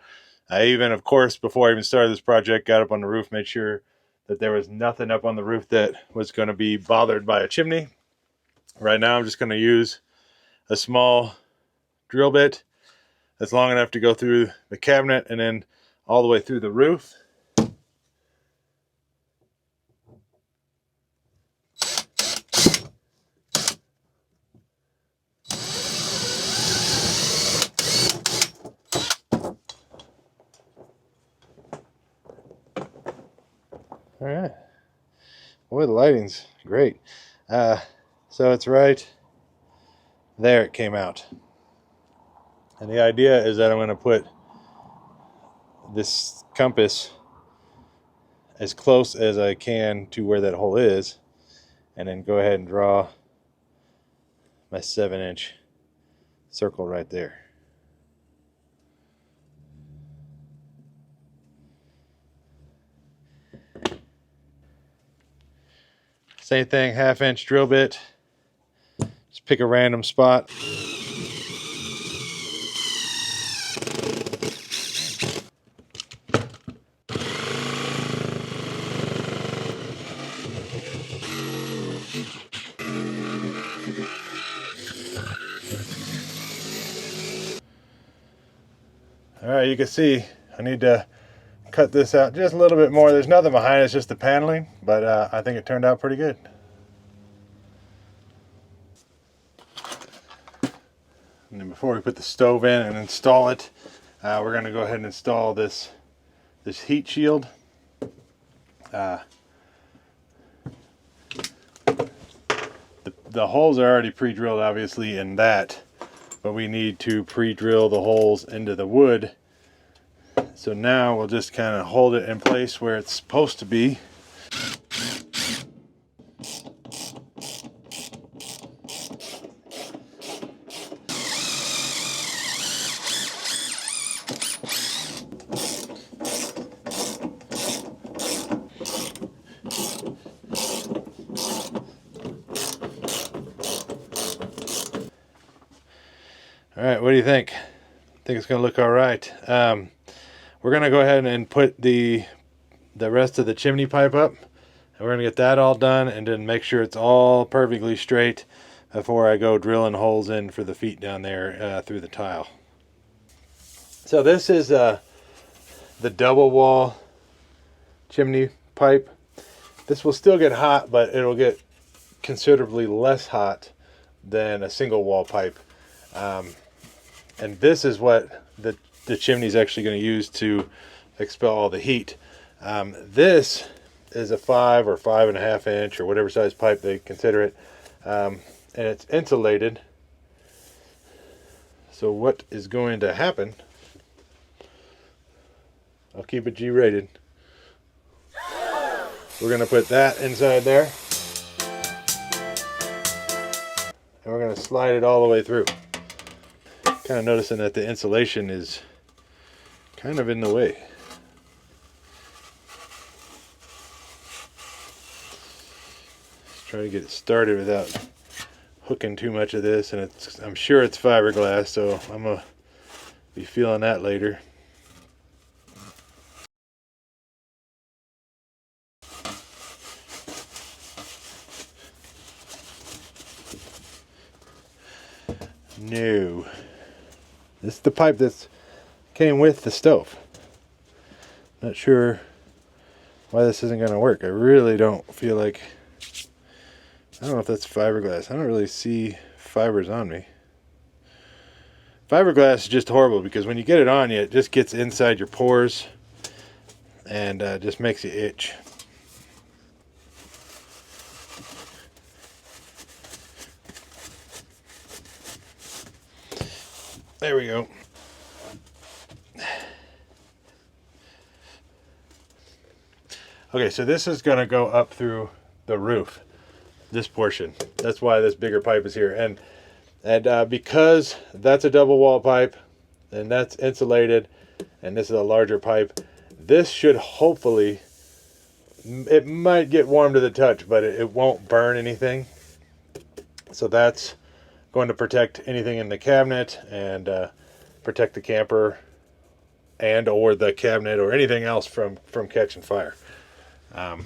I even, of course, before I even started this project, got up on the roof, made sure that there was nothing up on the roof that was going to be bothered by a chimney. Right now I'm just going to use a small drill bit that's long enough to go through the cabinet and then all the way through the roof. All right. Boy, the lighting's great. So it's right there, it came out. And the idea is that I'm going to put this compass as close as I can to where that hole is, and then go ahead and draw my 7-inch circle right there. Same thing, 1/2-inch drill bit. Just pick a random spot. All right, you can see I need to cut this out just a little bit more. There's nothing behind it, it's just the paneling, but I think it turned out pretty good. And then before we put the stove in and install it, we're going to go ahead and install this heat shield. The holes are already pre-drilled obviously in that, but we need to pre-drill the holes into the wood. So now we'll just kind of hold it in place where it's supposed to be. All right, what do you think? I think it's gonna look all right. We're gonna go ahead and put the rest of the chimney pipe up, and we're gonna get that all done and then make sure it's all perfectly straight before I go drilling holes in for the feet down there through the tile. So this is the double wall chimney pipe. This will still get hot, but it'll get considerably less hot than a single wall pipe. And this is what the chimney is actually going to use to expel all the heat. This is a 5 or 5.5 inch or whatever size pipe they consider it, and it's insulated. So what is going to happen, I'll keep it G-rated, we're going to put that inside there, and we're going to slide it all the way through. Kind of noticing that the insulation is kind of in the way. Just trying to get it started without hooking too much of this, and I'm sure it's fiberglass, so I'm gonna be feeling that later. No. This is the pipe that came with the stove. Not sure why this isn't going to work. I really don't feel like... I don't know if that's fiberglass. I don't really see fibers on me. Fiberglass is just horrible because when you get it on you, it just gets inside your pores and just makes you itch. There we go. Okay, so this is going to go up through the roof, this portion. That's why this bigger pipe is here. And because that's a double wall pipe, and that's insulated, and this is a larger pipe, this should hopefully, it might get warm to the touch, but it won't burn anything. So that's going to protect anything in the cabinet and protect the camper and or the cabinet or anything else from catching fire. Yeah,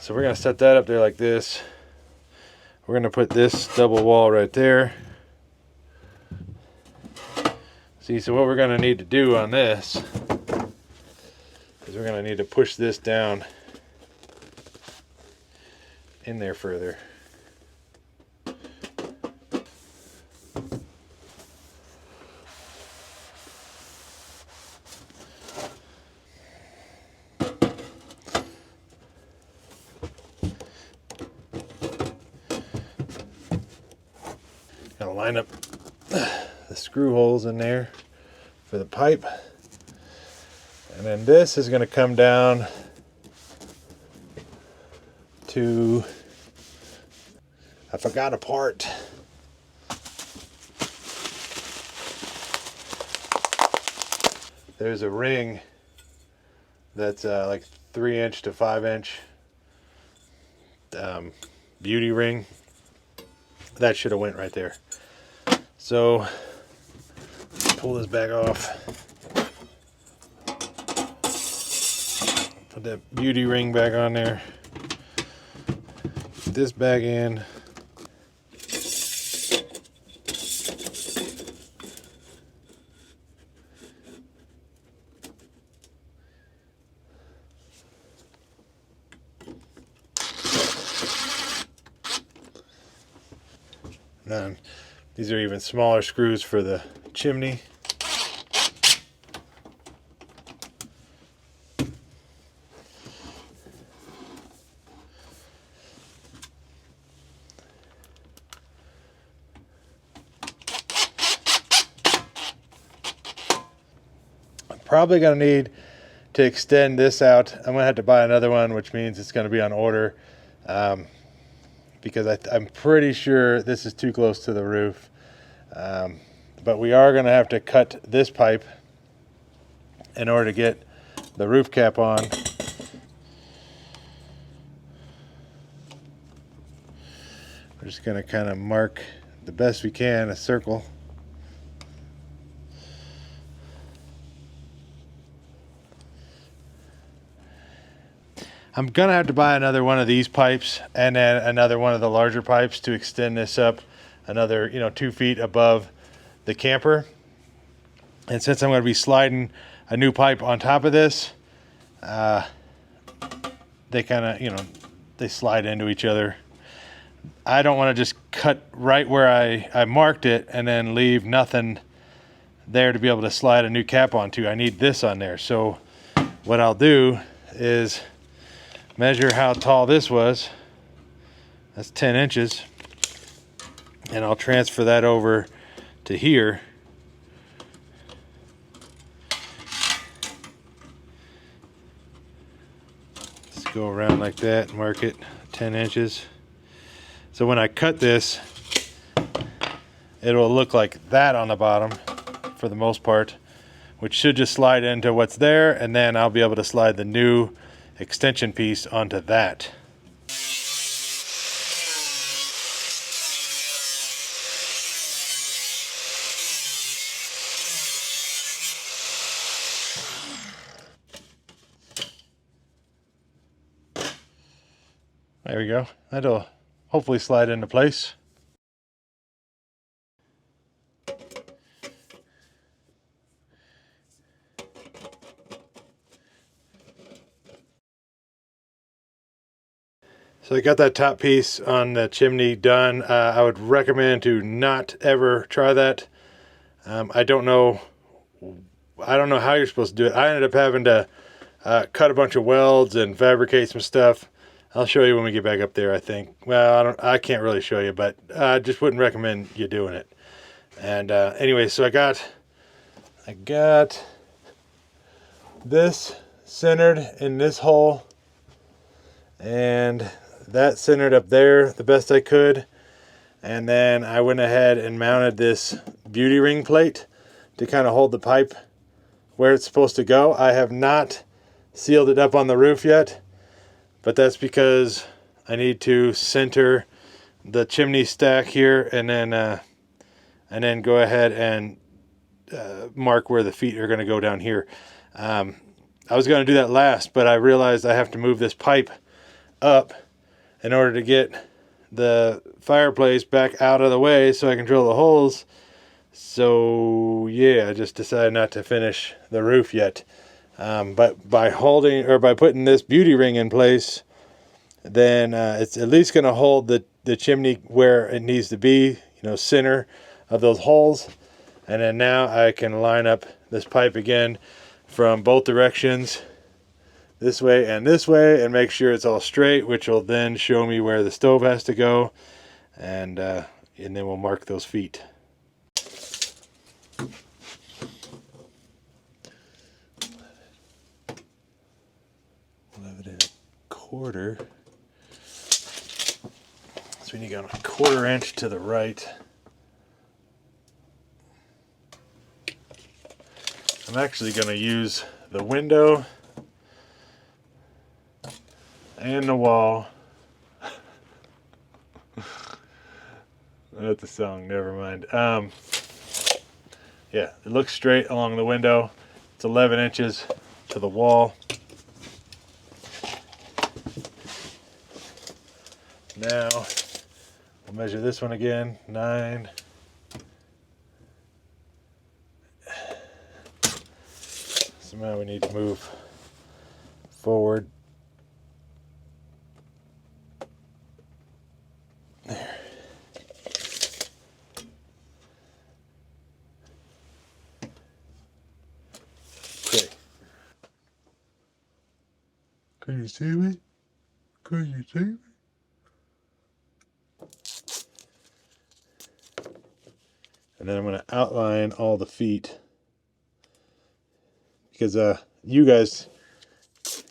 so we're going to set that up there like this. We're going to put this double wall right there. See, so what we're going to need to do on this is we're going to need to push this down in there further. Gotta line up the screw holes in there for the pipe. And then this is going to come down to, I forgot a part. There's a ring that's like 3-inch to 5-inch beauty ring. That should have went right there. So pull this back off. Put that beauty ring back on there. Put this back in. And these are even smaller screws for the chimney. I'm probably going to need to extend this out. I'm going to have to buy another one, which means it's going to be on order. Because I'm pretty sure this is too close to the roof. But we are going to have to cut this pipe in order to get the roof cap on. We're just going to kind of mark the best we can a circle. I'm gonna have to buy another one of these pipes and then another one of the larger pipes to extend this up another 2 feet above the camper. And since I'm going to be sliding a new pipe on top of this, they kind of they slide into each other. I don't want to just cut right where I marked it and then leave nothing there to be able to slide a new cap onto. I need this on there. So what I'll do is measure how tall this was. That's 10 inches. And I'll transfer that over to here. Let's go around like that, mark it 10 inches. So when I cut this, it'll look like that on the bottom for the most part, which should just slide into what's there, and then I'll be able to slide the new extension piece onto that. There we go. That'll hopefully slide into place. So I got that top piece on the chimney done. I would recommend to not ever try that. I don't know how you're supposed to do it. I ended up having to cut a bunch of welds and fabricate some stuff I'll show you when we get back up there, I think. Well, I can't really show you, but I just wouldn't recommend you doing it. And anyway, so I got this centered in this hole, and that centered up there the best I could. And then I went ahead and mounted this beauty ring plate to kind of hold the pipe where it's supposed to go. I have not sealed it up on the roof yet, but that's because I need to center the chimney stack here, and then go ahead and mark where the feet are going to go down here. I was going to do that last, but I realized I have to move this pipe up in order to get the fireplace back out of the way so I can drill the holes. So yeah, I just decided not to finish the roof yet. But by putting this beauty ring in place, then it's at least going to hold the chimney where it needs to be, center of those holes. And then now I can line up this pipe again from both directions, this way, and make sure it's all straight, which will then show me where the stove has to go, and then we'll mark those feet. 11 1/4. So we need to go 1/4 inch to the right. I'm actually going to use the window and the wall. That's a song, never mind. Yeah, it looks straight along the window. It's 11 inches to the wall. Now, we'll measure this one again, 9. So now we need to move forward. There. Okay. Can you see me? Can you see me? And then I'm going to outline all the feet, because you guys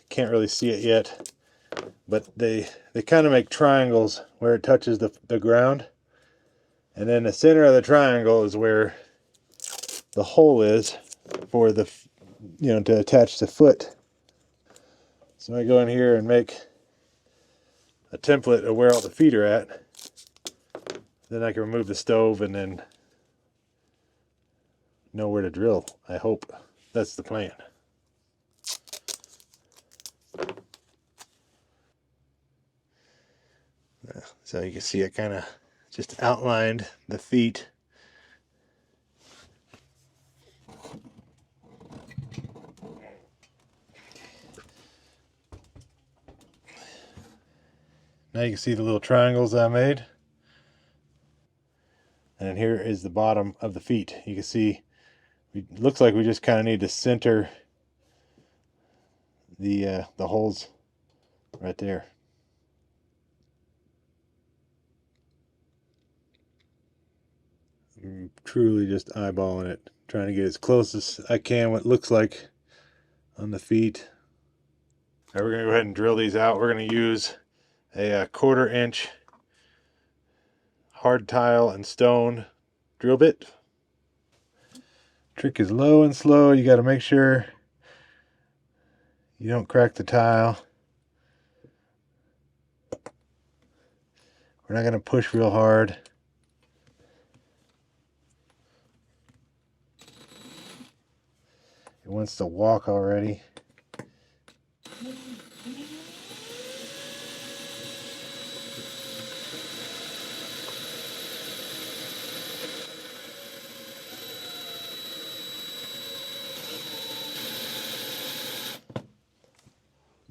can't really see it yet, but they kind of make triangles where it touches the ground, and then the center of the triangle is where the hole is for the to attach the foot. So I go in here and make a template of where all the feet are at. Then I can remove the stove and then know where to drill. I hope that's the plan. So you can see I kind of just outlined the feet. Now you can see the little triangles I made. And here is the bottom of the feet. You can see it looks like we just kind of need to center the holes right there. I'm truly just eyeballing it, trying to get as close as I can what it looks like on the feet. All right, we're going to go ahead and drill these out. We're going to use a 1/4 inch hard tile and stone drill bit. Trick is low and slow. You got to make sure you don't crack the tile. We're not going to push real hard. It wants to walk already.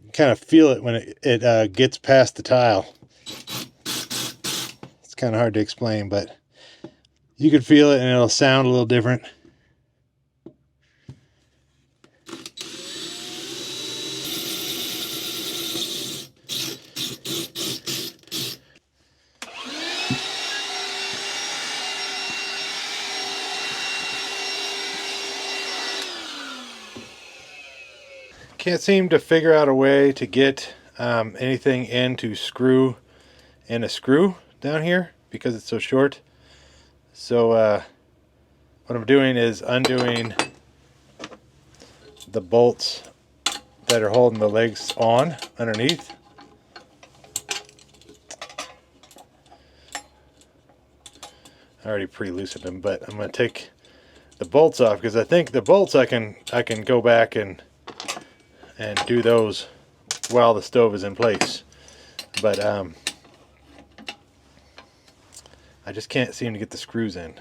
You kind of feel it when it gets past the tile. It's kind of hard to explain, but you can feel it and it'll sound a little different. Can't seem to figure out a way to get anything in to screw in a screw down here because it's so short. So what I'm doing is undoing the bolts that are holding the legs on underneath. I already pre-loosened them, but I'm going to take the bolts off because I think the bolts I can go back and do those while the stove is in place. But I just can't seem to get the screws in.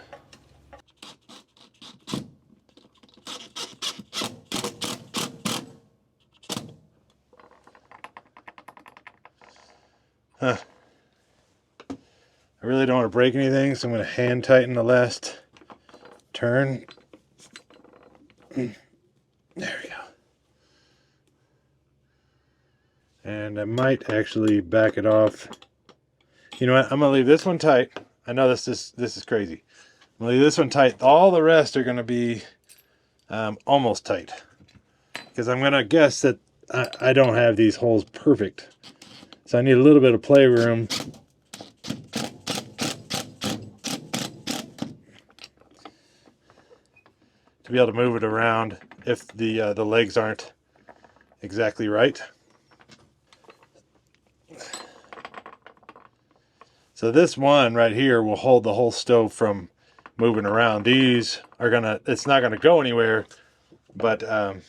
Huh. I really don't want to break anything, so I'm going to hand tighten the last turn. There we go. And I might actually back it off. You know what? I'm going to leave this one tight. I know this is crazy. I'm going to leave this one tight. All the rest are going to be almost tight. Because I'm going to guess that I don't have these holes perfect. So I need a little bit of playroom. To be able to move it around if the legs aren't exactly right. So this one right here will hold the whole stove from moving around. These are it's not gonna go anywhere, but I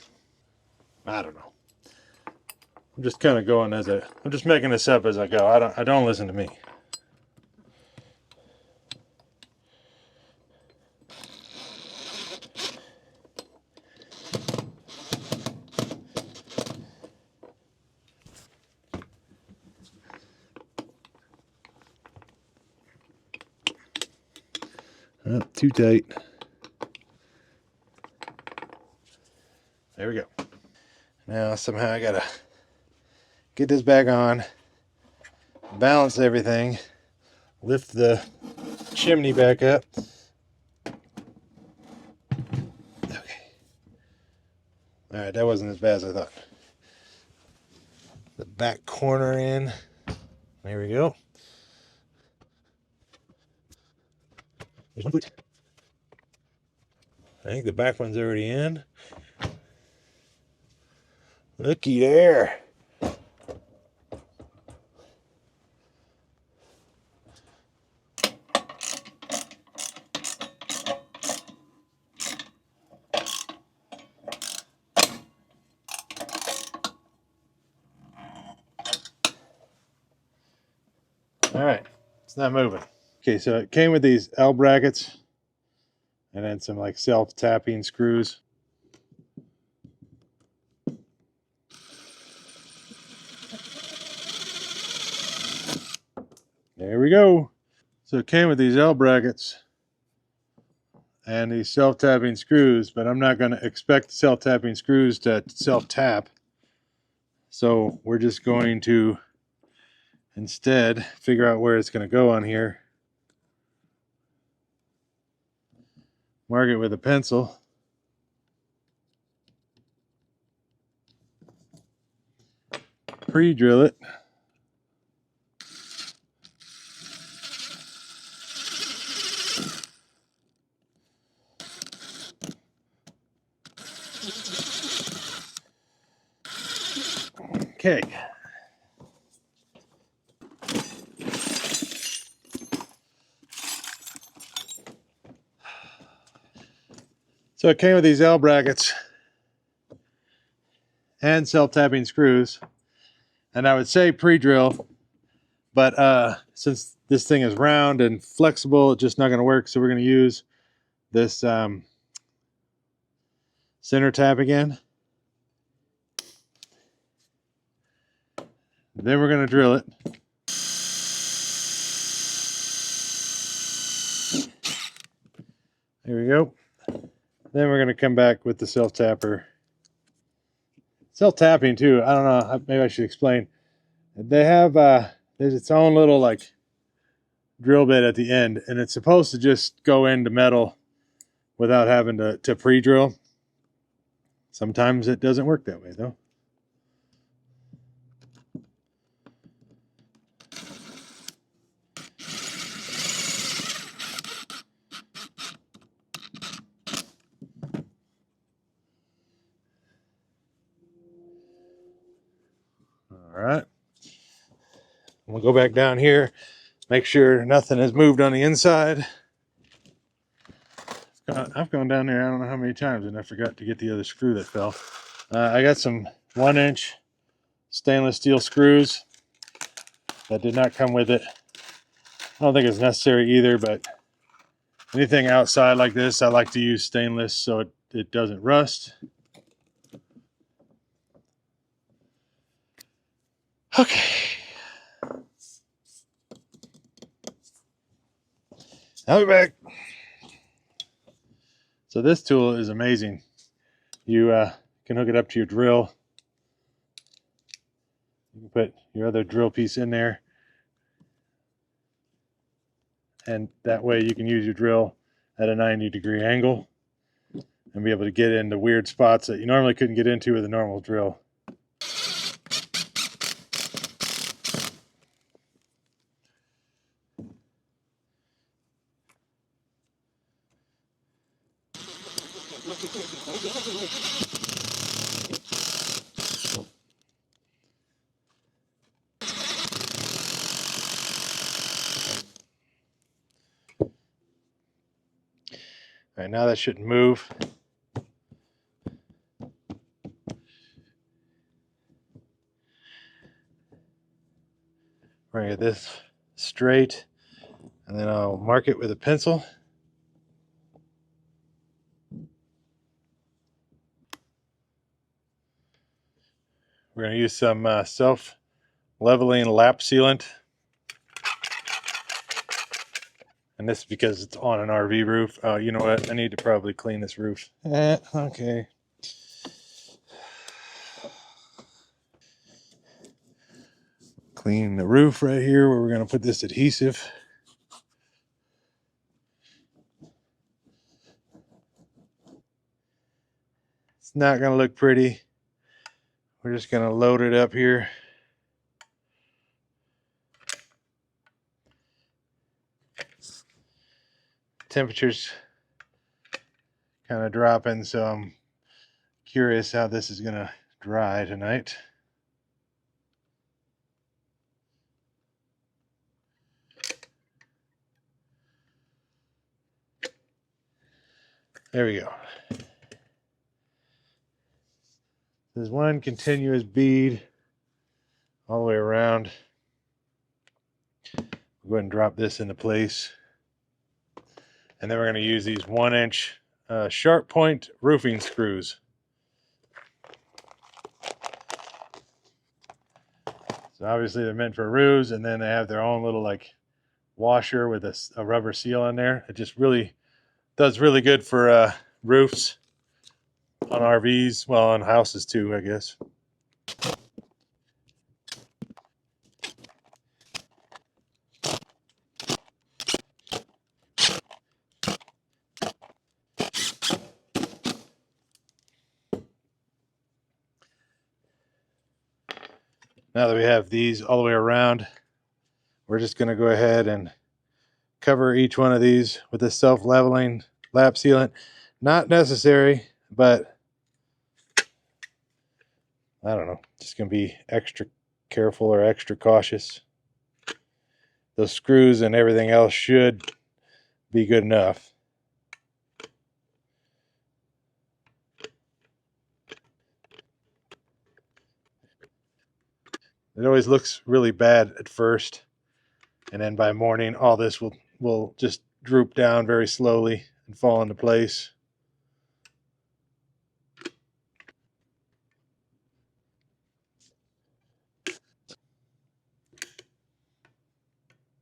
don't know. I'm just kind of going I'm just making this up as I go. I don't listen to me. Oh, too tight. There we go. Now somehow I gotta get this back on, balance everything, lift the chimney back up. Okay. All right, that wasn't as bad as I thought. The back corner in. There we go. There's one foot. I think the back one's already in. Looky there. All right, it's not moving. Okay, so it came with these L brackets and then some like self-tapping screws. There we go. So it came with these L brackets and these self-tapping screws, but I'm not going to expect self-tapping screws to self-tap. So we're just going to instead figure out where it's going to go on here. Mark it with a pencil. Pre-drill it. Okay. So it came with these L brackets and self-tapping screws, and I would say pre-drill, but since this thing is round and flexible, it's just not going to work. So we're going to use this center tap again. Then we're going to drill it. There we go. Then we're going to come back with the self-tapper. Self-tapping too, I don't know, maybe I should explain. They have, there's its own little like drill bit at the end, and it's supposed to just go into metal without having to pre-drill. Sometimes it doesn't work that way though. All right. We'll go back down here, make sure nothing has moved on the inside. I've gone down there I don't know how many times, and I forgot to get the other screw that fell. I got some 1-inch stainless steel screws that did not come with it. I don't think it's necessary either, but anything outside like this, I like to use stainless so it doesn't rust. Okay. I'll be back. So this tool is amazing. You can hook it up to your drill. You can put your other drill piece in there. And that way you can use your drill at a 90-degree angle and be able to get into weird spots that you normally couldn't get into with a normal drill. All right, now that shouldn't move. We're gonna get this straight, and then I'll mark it with a pencil. We're gonna use some self-leveling lap sealant. And this is because it's on an RV roof. Oh, you know what? I need to probably clean this roof. Okay. Clean the roof right here where we're going to put this adhesive. It's not going to look pretty. We're just going to load it up here. Temperature's kind of dropping, so I'm curious how this is going to dry tonight. There we go. There's one continuous bead all the way around. We'll go ahead and drop this into place. And then we're going to use these 1-inch sharp point roofing screws. So obviously they're meant for roofs, and then they have their own little like washer with a rubber seal on there. It just really does really good for roofs on RVs, well, on houses too, I guess. Now that we have these all the way around, we're just going to go ahead and cover each one of these with a self-leveling lap sealant. Not necessary, but I don't know, just going to be extra careful or extra cautious. Those screws and everything else should be good enough. It always looks really bad at first, and then by morning all this will just droop down very slowly and fall into place.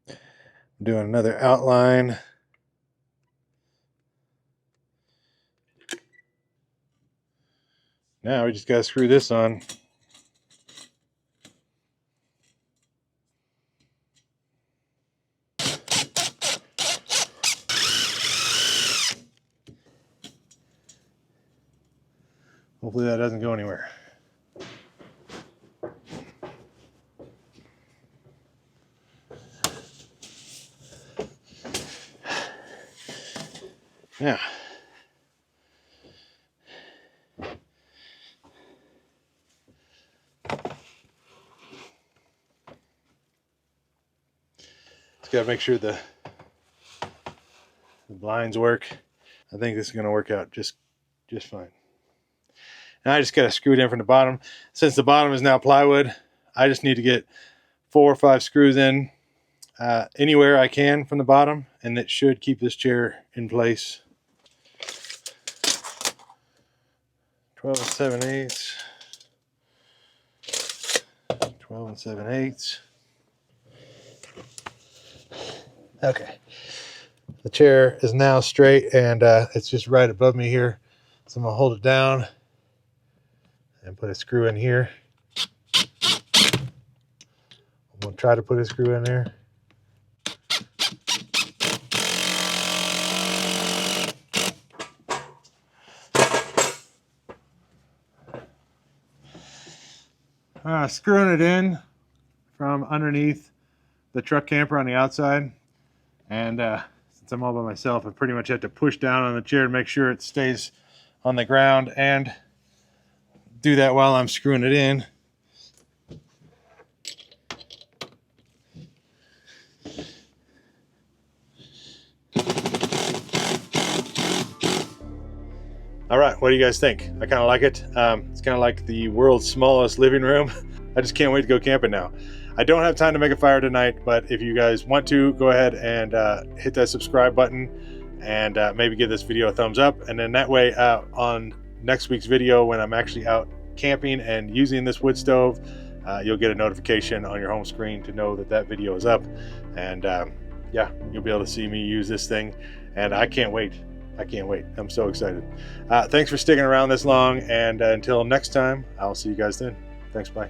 I'm doing another outline. Now we just got to screw this on. Hopefully that doesn't go anywhere. Now, Just gotta make sure the blinds work. I think this is gonna work out just fine. Now I just gotta screw it in from the bottom. Since the bottom is now plywood, I just need to get 4 or 5 screws in anywhere I can from the bottom, and it should keep this chair in place. 12 7/8. 12 7/8. Okay. The chair is now straight, and it's just right above me here. So I'm gonna hold it down and put a screw in here. I'm gonna try to put a screw in there. Screwing it in from underneath the truck camper on the outside, and since I'm all by myself, I pretty much have to push down on the chair to make sure it stays on the ground, and do that while I'm screwing it in. All right, what do you guys think? I kind of like it. It's kind of like the world's smallest living room. I just can't wait to go camping now. I don't have time to make a fire tonight, but if you guys want to, go ahead and hit that subscribe button, and maybe give this video a thumbs up. And then that way, on next week's video, when I'm actually out camping and using this wood stove, you'll get a notification on your home screen to know that that video is up. And yeah, you'll be able to see me use this thing, and I can't wait. I can't wait. I'm so excited. Thanks for sticking around this long, and until next time, I'll see you guys then. Thanks, bye.